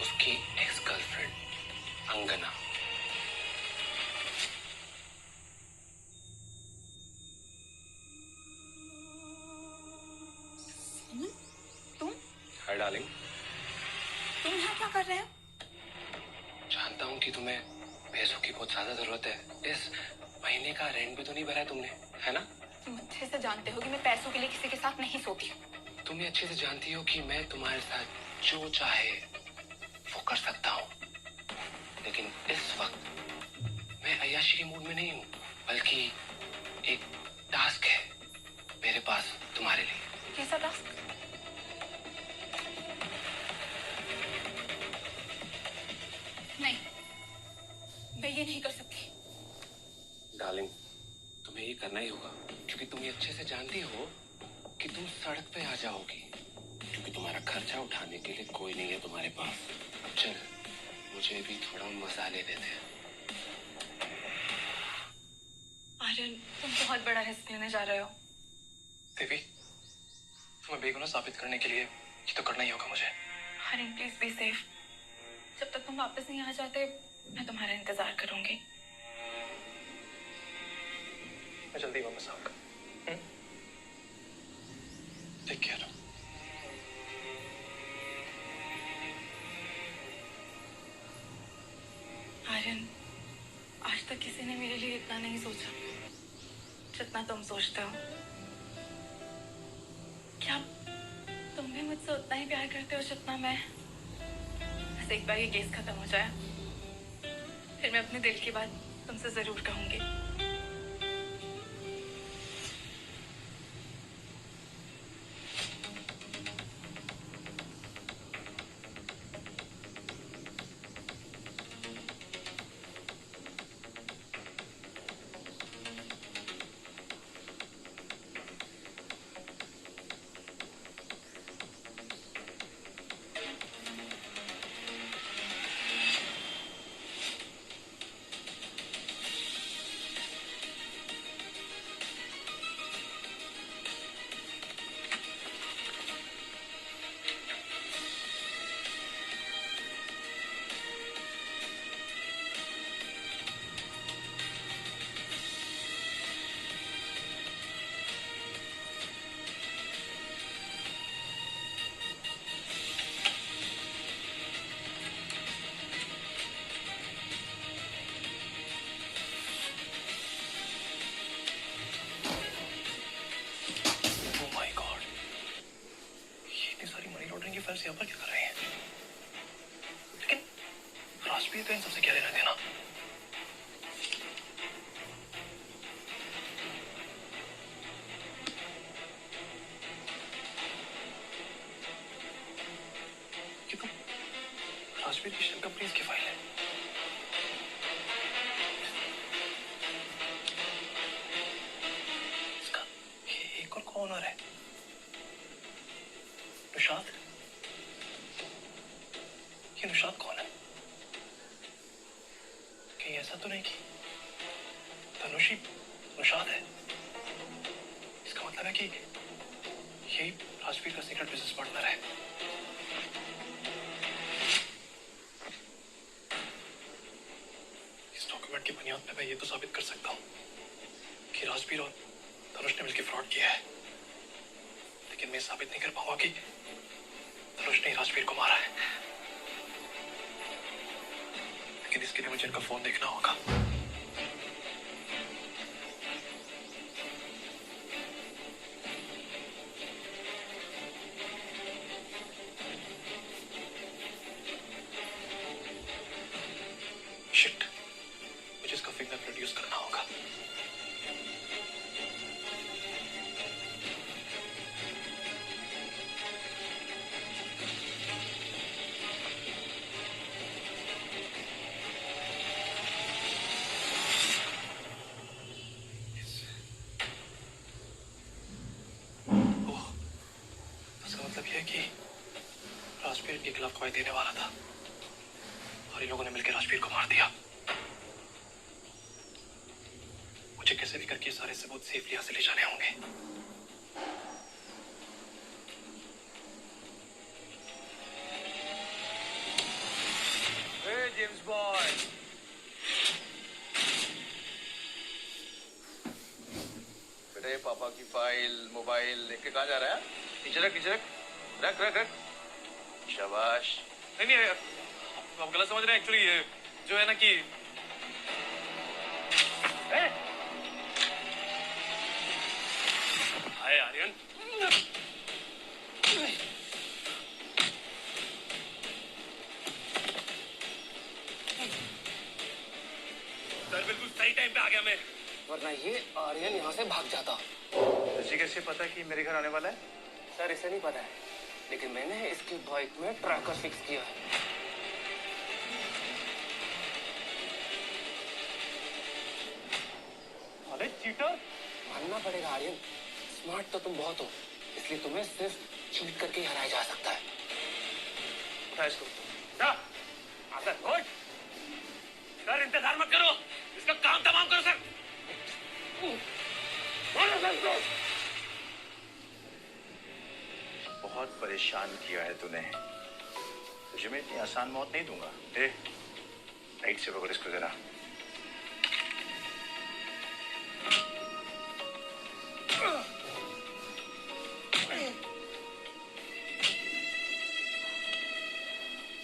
Speaker 8: उसकी एक्स गर्लफ्रेंड अंगना। Hi darling.
Speaker 10: तुम यहाँ क्या कर रहे हो?
Speaker 8: जानता हूँ कि तुम्हें पैसों की बहुत ज्यादा जरूरत है। इस महीने का रेंट भी तो नहीं भरा है तुमने, है ना?
Speaker 10: तुम अच्छे से जानते हो कि मैं पैसों के लिए किसी के साथ नहीं सोती हूँ।
Speaker 8: तुम ये अच्छे से जानती हो कि मैं तुम्हारे साथ जो चाहे वो कर सकता हूँ, लेकिन इस वक्त मैं अय्याशी के मूड में नहीं हूँ, बल्कि एक टास्क है मेरे पास तुम्हारे लिए।
Speaker 10: कैसा टास्क? नहीं, मैं ये नहीं कर सकती।
Speaker 8: डार्लिंग, तुम्हें ये करना ही होगा क्योंकि तुम ये अच्छे से जानती हो कि तुम सड़क पे आ जाओगी, क्योंकि तुम्हारा खर्चा उठाने के लिए कोई नहीं है तुम्हारे पास। अब चल, मुझे भी थोड़ा मजा ले देते।
Speaker 1: आर्यन, तुम बहुत बड़ा रिस्क लेने जा रहे हो।
Speaker 4: देवी, तुम्हें बेगुनाह साबित करने के लिए ये तो करना ही होगा मुझे।
Speaker 1: Aryan please be safe. जब तक तुम वापस नहीं आ जाते मैं तुम्हारा इंतजार करूंगी।
Speaker 4: मैं जल्दी वापस आऊंगा। Take care.
Speaker 1: आर्यन, आज तक किसी ने मेरे लिए इतना नहीं सोचा जितना तुम सोचते हो। क्या तुम भी मुझसे उतना ही प्यार करते हो जितना मैं? बस एक बार ये केस खत्म हो जाए, फिर मैं अपने दिल की बात तुमसे जरूर कहूंगी।
Speaker 4: राजवीर तो इन सबसे क्या लेना देना? ये तो राजवीर की शेल कंपनीज की फाइल है। इसका एक और कॉर्नर है। निशाद? ये निशाद कौन है? कहीं ऐसा तो नहीं कि तनुषी निशाद है? इसका मतलब है कि यही राजवीर का सीक्रेट बिजनेस पार्टनर है। इस डॉक्यूमेंट की बुनियाद पे मैं ये तो साबित कर सकता हूँ कि राजवीर और तनुष ने मिलकर फ्रॉड किया है, लेकिन मैं साबित नहीं कर पाऊंगा कि तनुष ने राजवीर को मारा है। लेकिन इसके लिए मुझे इनका फोन देखना होगा। शिट, मुझे इसका फिंगरप्रिंट यूज करना होगा। इसका मतलब यह है कि राजवीर के खिलाफ गवाही देने वाला था और इन लोगों ने मिलकर राजवीर को मार दिया। मुझे कैसे भी करके सारे सबूत सेफली यहाँ से ले जाने होंगे।
Speaker 3: Hey, James Bond.
Speaker 7: बेटा ये पापा की फाइल मोबाइल लेके कहाँ जा रहा है? नीचे रख रख रख रख। शाबाश।
Speaker 4: नहीं आप गलत समझ रहे हैं। एक्चुअली ये जो है ना कि हाय आर्यन, सर बिल्कुल सही टाइम पे आ गया मैं,
Speaker 6: वरना ये आर्यन यहाँ से भाग जाता।
Speaker 3: तुझे कैसे पता कि मेरे घर आने वाला है?
Speaker 6: सर इसे नहीं पता है, लेकिन मैंने इसकी बाइक में ट्रैकर फिक्स किया है।
Speaker 3: अरे चीटर!
Speaker 6: मानना पड़ेगा आर्यन, स्मार्ट तो तुम बहुत हो, इसलिए तुम्हें सिर्फ चीट करके ही हराया जा सकता है।
Speaker 4: उठा इसको। सर इंतजार मत करो, इसका काम तमाम करो सर।
Speaker 9: बहुत परेशान किया है तूने। तुझे मैं इतनी आसान मौत नहीं दूंगा। राइट से पकड़ इसको जरा।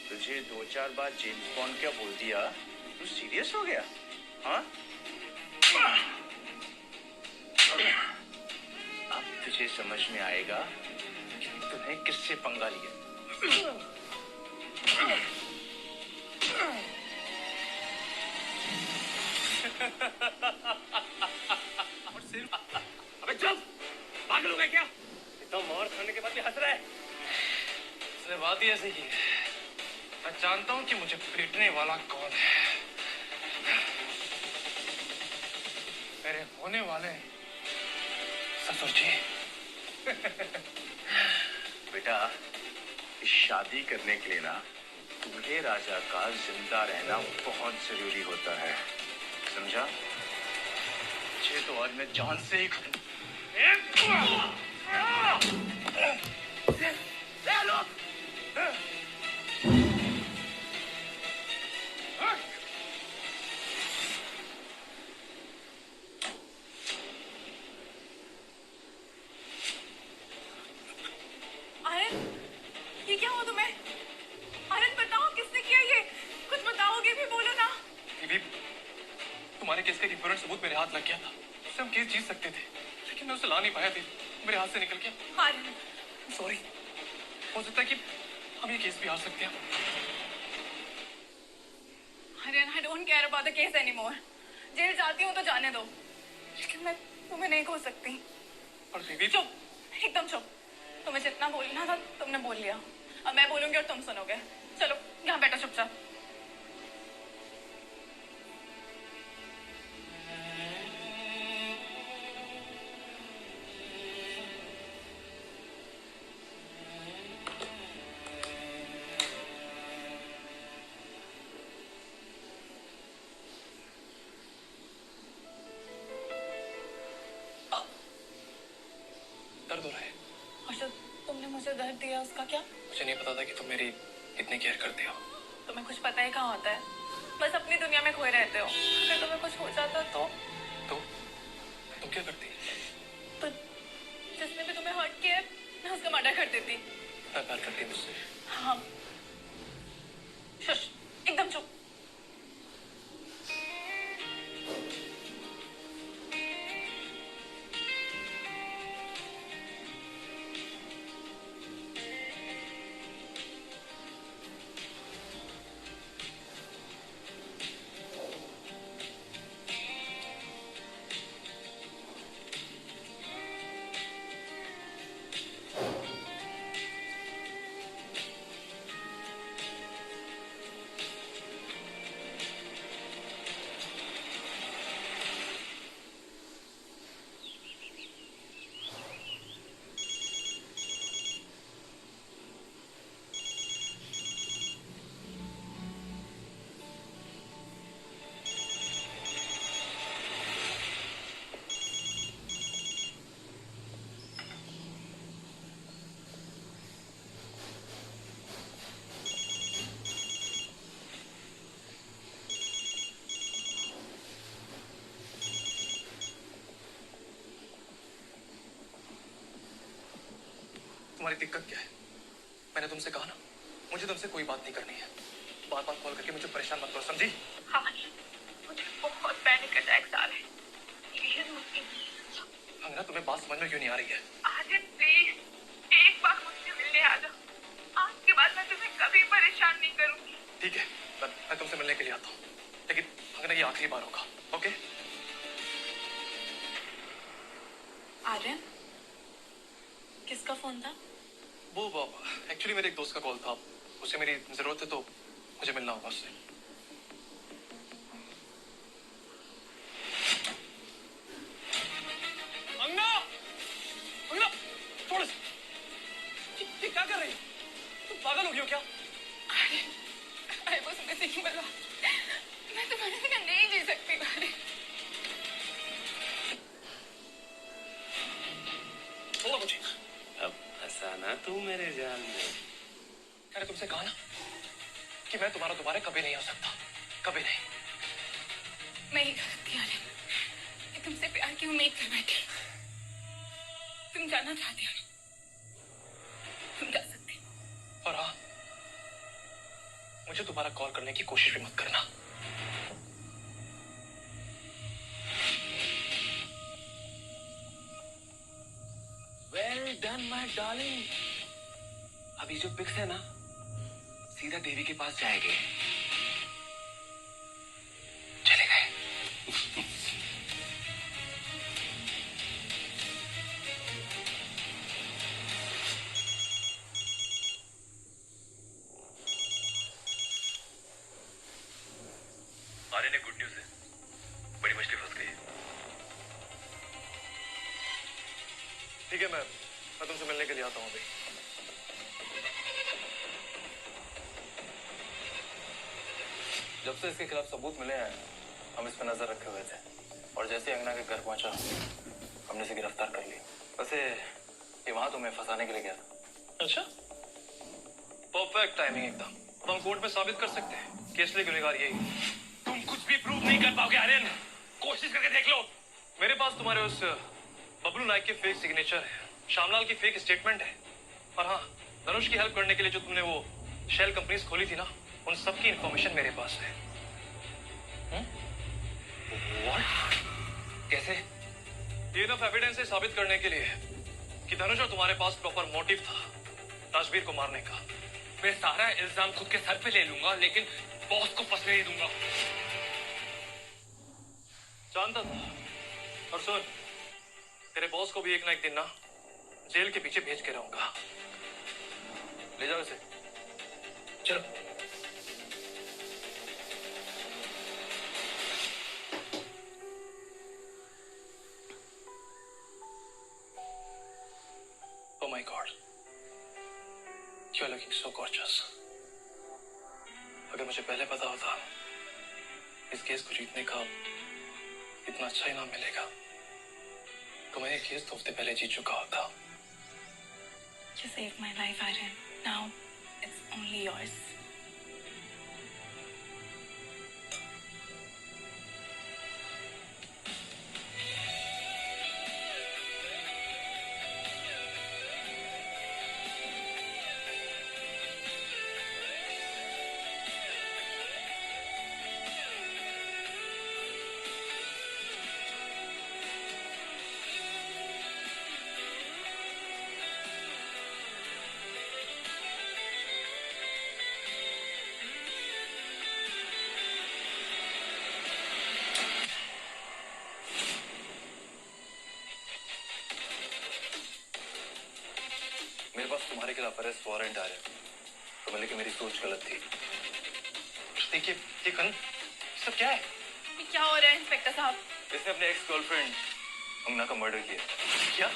Speaker 9: तुझे 2-4 बार जेम्स बॉन्ड क्या बोल दिया, तू सीरियस हो गया? हाँ? अब तुझे समझ में आएगा कि तूने किससे पंगा लिया।
Speaker 4: और सिर्फ अबे चुप, पागल हो गया क्या? इतना मार खाने के बाद भी हंस रहा है। इसने बात ही ऐसी की है। मैं जानता हूँ कि मुझे पीटने वाला कौन है। मेरे होने वाले ससुर जी।
Speaker 9: बेटा, इस शादी करने के लिए ना दूल्हे राजा का जिंदा रहना बहुत जरूरी होता है, समझा? मुझे तो आज मैं जान से ही खत्म।
Speaker 1: आर्यन, ये क्या हुआ तुम्हें? आर्यन बताओ किसने किया ये? कुछ बताओगे भी, बोलो ना।
Speaker 4: बीबी, तुम्हारे केस का एक इंपॉर्टेंट सबूत मेरे हाथ लग गया था। उससे हम केस जीत सकते थे, लेकिन मैं उसे ला नहीं पाया। मेरे हाथ से निकल गया।
Speaker 1: आर्यन,
Speaker 4: सॉरी। हो सकता है कि हम ये केस भी हार सकते हैं।
Speaker 1: Aryan, I don't care about the case anymore. Jail जाती हूँ तो जाने दो, लेकिन मैं तुम्हें नहीं खो सकती।
Speaker 4: और देवी,
Speaker 1: चुप, एकदम चुप। तुम्हें जितना बोलना था तुमने बोल लिया। अब मैं बोलूंगी और तुम सुनोगे। चलो यहाँ बैठो चुपचाप।
Speaker 4: दर्द हो रहा है।
Speaker 1: और जो तुमने मुझे दर्द दिया उसका क्या?
Speaker 4: मुझे नहीं पता था कि तुम मेरी इतनी केयर करती हो।
Speaker 1: तुम्हें कुछ पता ही कहाँ होता है, बस अपनी दुनिया में खोए रहते हो। अगर तुम्हें कुछ हो जाता तो
Speaker 4: तुम क्या करती?
Speaker 1: तो जिसने भी तुम्हें हर्ट किया मैं उसका मर्डर कर देती।
Speaker 4: मैं प्यार करती हूँ मुझसे।
Speaker 1: हाँ, शुश, एकदम चुप।
Speaker 4: तुम्हारी दिक्कत क्या है? मैंने तुमसे कहा ना, मुझे तुमसे कोई बात नहीं करनी है। बार बार कॉल करके मुझे परेशान मत करो, समझी?
Speaker 5: हाँ, मुझे बहुत पैनिक अटैक्स आ रहे हैं।
Speaker 4: अंगना, तुम्हें बात समझ में क्यों नहीं आ रही है?
Speaker 5: आर्यन प्लीज एक बार मुझसे मिलने आ जाओ। आज के बाद मैं तुम्हें कभी परेशान नहीं करूंगी।
Speaker 4: ठीक है, मैं तुमसे मिलने के लिए आता हूँ, लेकिन अंगना ये आखिरी बार होगा, ओके?
Speaker 1: आर्यन, किसका फोन था?
Speaker 4: वो एक्चुअली मेरे एक दोस्त का कॉल था। उसे मेरी जरूरत है तो मुझे मिलना होगा उससे। अंगना, अंगना, छोड़ इसे। ये क्या कर रही है? तुम पागल हो गई हो क्या?
Speaker 1: I was missing you, बलवा। मैं तुम्हारे बिना नहीं जी सकती।
Speaker 4: छोड़ो मुझे।
Speaker 8: अब फंसाना तू मेरे जाल में।
Speaker 4: मैंने तुमसे कहा ना कि मैं तुम्हारा दोबारा कभी नहीं हो सकता, कभी नहीं।
Speaker 1: मैं ही गलत थी आर्यन, मैं तुमसे प्यार की उम्मीद कर बैठी। तुम जाना चाहती हो, तुम जा सकते हो।
Speaker 4: और हाँ, मुझे दोबारा कॉल करने की कोशिश भी मत करना।
Speaker 8: Well done my darling. अभी जो पिक्स है ना, सीधा देवी के पास जाएंगे। चले गए।
Speaker 7: आर्यन, ने गुड न्यूज है, बड़ी मछली फंस गई है।
Speaker 4: ठीक है, मैं तुमसे मिलने के लिए आता हूँ अभी।
Speaker 7: जब से इसके खिलाफ सबूत मिले हैं, हम इस पर नजर रखे हुए थे, और जैसे अंगना के घर पहुंचा हमने इसे गिरफ्तार कर लिया। वैसे ये वहां तुम्हें फंसाने के लिए गया था।
Speaker 4: अच्छा, परफेक्ट टाइमिंग एकदम। अब हम कोर्ट में साबित कर सकते हैं कि असली गुनहगार यही।
Speaker 8: तुम कुछ भी प्रूव नहीं कर पाओगे आर्यन, कोशिश करके देख लो।
Speaker 4: मेरे पास तुम्हारे उस बबलू नाइक के फेक सिग्नेचर है, श्यामलाल की फेक स्टेटमेंट है, और हाँ, धनुष की हेल्प करने के लिए जो तुमने वो शेल कंपनीज खोली थी ना, उन सब की इंफॉर्मेशन मेरे पास है।
Speaker 8: व्हाट? कैसे?
Speaker 4: ये इनफ एविडेंस है साबित करने के लिए कि धनुष और तुम्हारे पास प्रॉपर मोटिव था राजवीर को मारने का।
Speaker 8: मैं सारा इल्जाम खुद के सर पे ले लूंगा, लेकिन बॉस को फंसने नहीं दूंगा।
Speaker 4: जानता था। और सुन, तेरे बॉस को भी एक ना एक दिन ना जेल के पीछे भेज के रहूंगा। ले जाओ इसे।
Speaker 8: चलो।
Speaker 4: Oh my God, you're looking so gorgeous. अगर मुझे पहले पता होता इस केस को जीतने का इतना अच्छा इनाम मिलेगा, तो मैं ये केस तो हफ्ते पहले जीत चुका होता।
Speaker 1: You saved my life, Aryan. Now it's only yours.
Speaker 7: मेरे पास तुम्हारे खिलाफ अरेस्ट वारंट आ रहा है, तो मैं, लेकिन मेरी सोच गलत थी।
Speaker 4: देखिए, ये करण, सब क्या है?
Speaker 1: ये क्या हो रहा है इंस्पेक्टर साहब?
Speaker 7: इसने अपने एक्स गर्लफ्रेंड अंगना का मर्डर किया।
Speaker 4: क्या?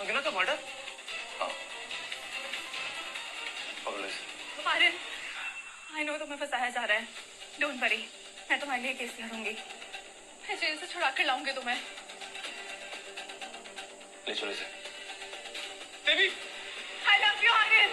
Speaker 4: अंगना का मर्डर?
Speaker 7: हाँ, पकड़ो इसे।
Speaker 1: आर्यन, I know तुम्हें फंसाया जा रहा है। Don't worry, मैं तुम्हारे लिए केस लड़ूंगी। मैं जेल से छुड़ा कर लाऊंगी तुम्हें।
Speaker 7: ले चलो इसे।
Speaker 4: देवी!
Speaker 1: I love you, Aryan.